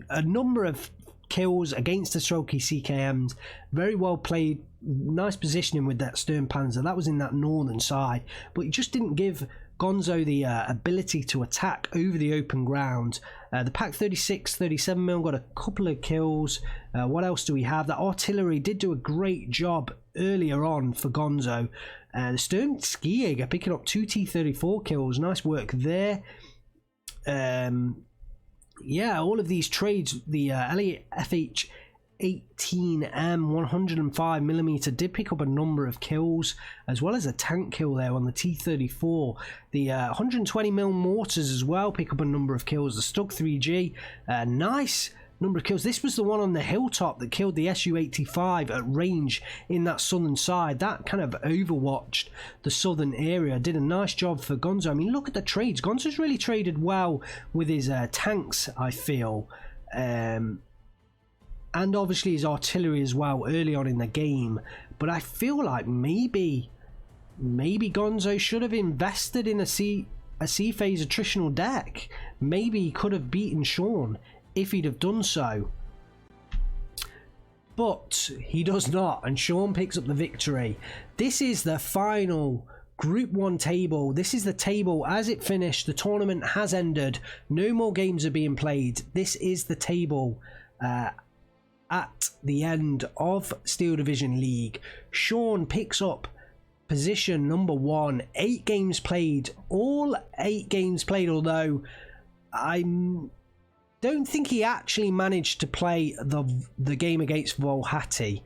a number of kills against the Strelky CKMs, very well played, nice positioning with that Sturmpanzer. That was in that northern side, but it just didn't give Gonzo the ability to attack over the open ground. The Pak 36 37mm got a couple of kills. What else do we have? That artillery did do a great job earlier on for Gonzo. The Sturm Skijäger picking up 2 T34 kills. Nice work there. Yeah, all of these trades, the LEFH 18M 105mm did pick up a number of kills, as well as a tank kill there on the T34. The 120mm mortars as well pick up a number of kills. The Stug 3G, nice number of kills. This was the one on the hilltop that killed the Su-85 at range in that southern side. That kind of overwatched the southern area. Did a nice job for Gonzo. I mean, look at the trades. Gonzo's really traded well with his tanks, I feel. And obviously his artillery as well early on in the game. But I feel like maybe Gonzo should have invested in a C-phase attritional deck. Maybe he could have beaten Shaun if he'd have done so, but he does not, and Shaun picks up the victory. This is the final Group 1 table. This is the table as it finished. The tournament has ended. No more games are being played. This is the table at the end of Steel Division League. Shaun picks up position number 1. 8 games played. All 8 games played, although I don't think he actually managed to play the game against Volhati.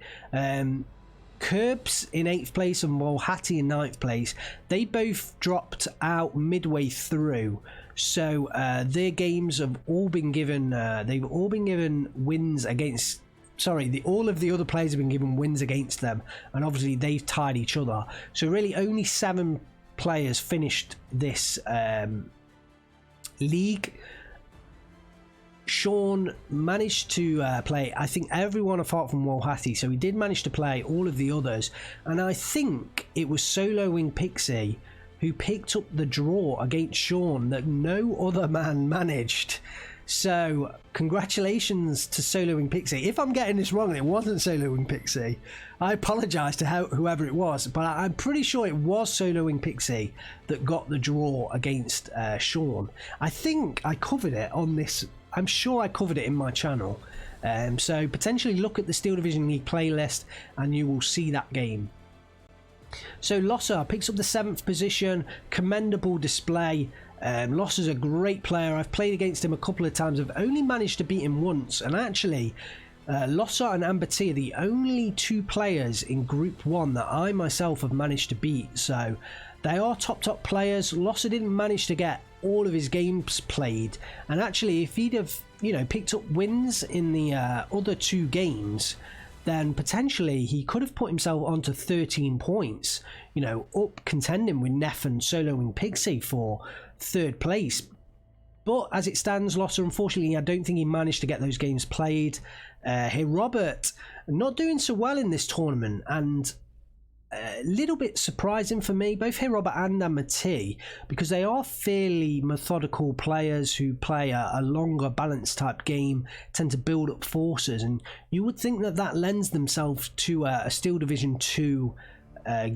Curbs in 8th place and Volhati in 9th place. They both dropped out midway through, so their games have all been given. They've all been given wins against. Sorry, all of the other players have been given wins against them, and obviously they've tied each other. So really, only 7 players finished this league. Shaun managed to play, I think, everyone apart from Volhati, so he did manage to play all of the others, and I think it was Soloing Pixie who picked up the draw against Shaun that no other man managed. So congratulations to Soloing Pixie. If I'm getting this wrong, it wasn't Soloing Pixie. I apologise to whoever it was, but I'm pretty sure it was Soloing Pixie that got the draw against Shaun. I think I covered it on this. I'm sure I covered it in my channel. So potentially look at the Steel Division League playlist and you will see that game. So Losser picks up the 7th position. Commendable display. Losser's a great player. I've played against him a couple of times. I've only managed to beat him once. And actually, Losser and Amber T are the only 2 players in Group 1 that I myself have managed to beat. So they are top players. Losser didn't manage to get all of his games played, and actually if he'd have, you know, picked up wins in the other 2 games, then potentially he could have put himself onto 13 points, you know, up contending with Neff and Soloing Pixie for 3rd place. But as it stands, Losser, unfortunately, I don't think he managed to get those games played. Here, Robert, not doing so well in this tournament, and a little bit surprising for me, both here Robert and Amity, because they are fairly methodical players who play a longer balance type game, tend to build up forces, and you would think that that lends themselves to a Steel Division 2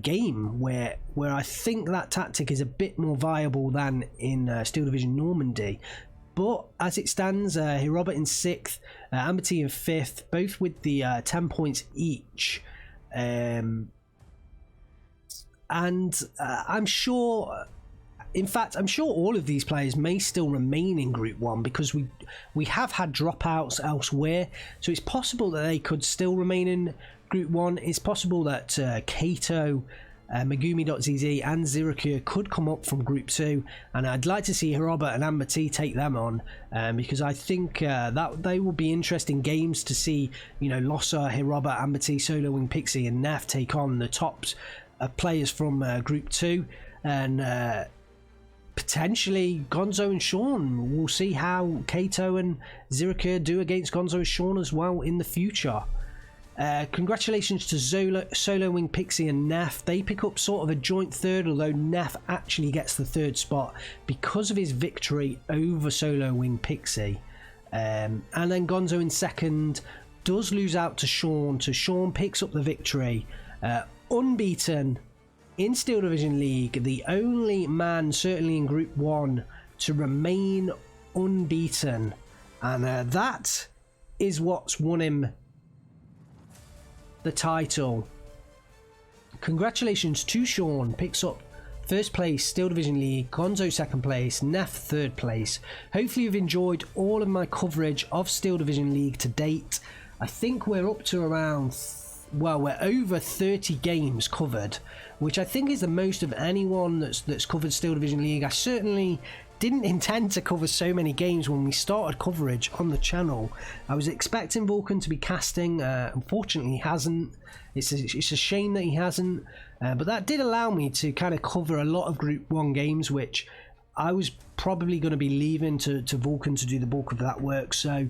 game where I think that tactic is a bit more viable than in Steel Division Normandy. But as it stands, here Robert in 6th, Amity in 5th, both with the 10 points each. And I'm sure, in fact, I'm sure all of these players may still remain in Group 1 because we have had dropouts elsewhere. So it's possible that they could still remain in Group 1. It's possible that Kato, Megumi.zz and Ziracure could come up from Group 2, and I'd like to see Hirobot and Amity take them on, because I think that they will be interesting games to see, you know, Lossa, Hirobot, Amity, Solo Wing Pixie and Neff take on the top players from Group 2, and potentially Gonzo and Shaun. We'll see how Kato and Ziracure do against Gonzo and Shaun as well in the future. Congratulations to Solo Wing Pixie and Neff. They pick up sort of a joint 3rd, although Neff actually gets the 3rd spot because of his victory over Solo Wing Pixie. And then Gonzo in 2nd does lose out to Shaun, so Shaun picks up the victory. Unbeaten in Steel Division League, the only man certainly in Group 1 to remain unbeaten, and that is what's won him the title. Congratulations to Shaun, picks up 1st place Steel Division League, Gonzo 2nd place, Neff 3rd place. Hopefully you've enjoyed all of my coverage of Steel Division League to date. I think we're up to around, well, we're over 30 games covered, which I think is the most of anyone that's covered Steel Division League. I certainly didn't intend to cover so many games when we started coverage on the channel. I was expecting Vulcan to be casting, unfortunately he hasn't. It's a shame that he hasn't, but that did allow me to kind of cover a lot of Group 1 games, which I was probably going to be leaving to Vulcan to do the bulk of that work. So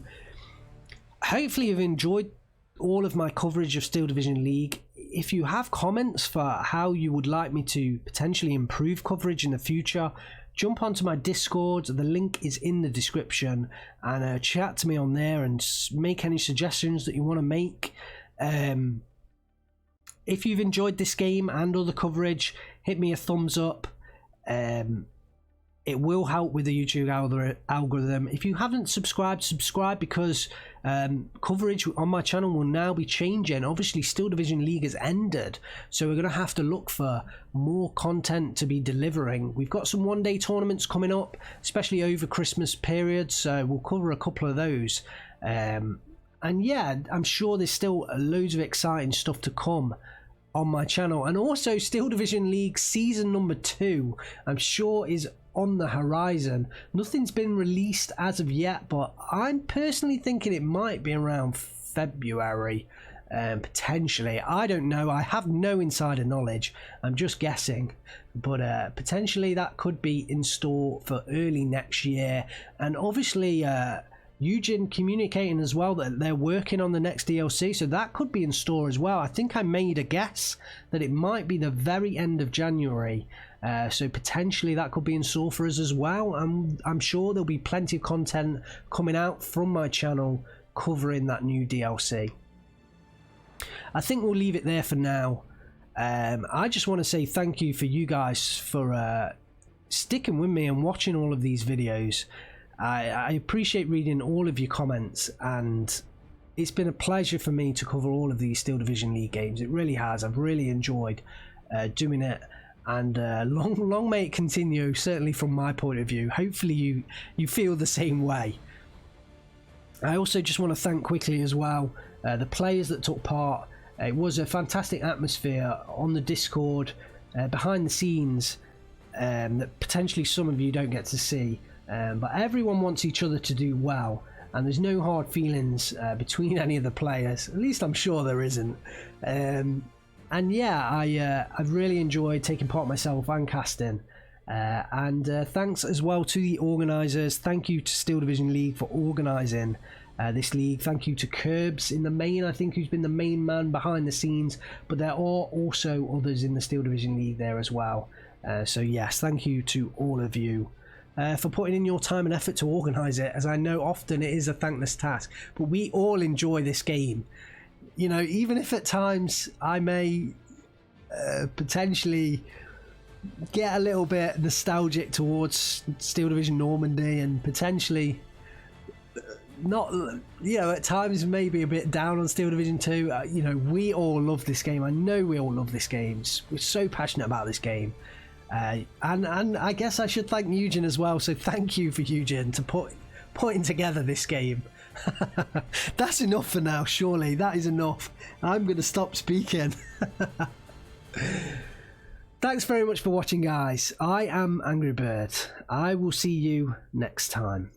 hopefully you've enjoyed all of my coverage of Steel Division League. If you have comments for how you would like me to potentially improve coverage in the future, jump onto my Discord, the link is in the description, and chat to me on there and make any suggestions that you want to make. If you've enjoyed this game and other coverage, hit me a thumbs up. It will help with the YouTube algorithm. If you haven't subscribed, subscribe, because coverage on my channel will now be changing. Obviously Steel Division League has ended, so we're going to have to look for more content to be delivering. We've got some one-day tournaments coming up, especially over Christmas period, so we'll cover a couple of those. And yeah, I'm sure there's still loads of exciting stuff to come on my channel. And also Steel Division League season number 2, I'm sure is on the horizon. Nothing's been released as of yet, but I'm personally thinking it might be around February, potentially. I don't know, I have no insider knowledge, I'm just guessing, but potentially that could be in store for early next year. And obviously Eugen communicating as well that they're working on the next DLC, so that could be in store as well. I think I made a guess that it might be the very end of January, so potentially that could be in store for us as well. I'm sure there'll be plenty of content coming out from my channel covering that new DLC. I think we'll leave it there for now. I just want to say thank you for you guys for sticking with me and watching all of these videos. I appreciate reading all of your comments, and it's been a pleasure for me to cover all of these Steel Division League games. It really has. I've really enjoyed doing it, and long may it continue, certainly from my point of view. Hopefully you feel the same way. I also just want to thank quickly as well the players that took part. It was a fantastic atmosphere on the Discord, behind the scenes. that potentially some of you don't get to see. But everyone wants each other to do well, and there's no hard feelings between any of the players. At least I'm sure there isn't. And yeah, I've really enjoyed taking part myself and casting. And thanks as well to the organisers. Thank you to Steel Division League for organising this league. Thank you to Curbs in the main, I think, who's been the main man behind the scenes, but there are also others in the Steel Division League there as well. So yes, thank you to all of you for putting in your time and effort to organise it, as I know often it is a thankless task, but we all enjoy this game. You know, even if at times I may potentially get a little bit nostalgic towards Steel Division Normandy, and potentially not, you know, at times maybe a bit down on Steel Division 2. You know, we all love this game. I know we all love this game. We're so passionate about this game. And I guess I should thank Eugen as well. So thank you for Eugen to putting together this game. That's enough for now, surely. That is enough. I'm going to stop speaking. Thanks very much for watching, guys. I am Angry Bird. I will see you next time.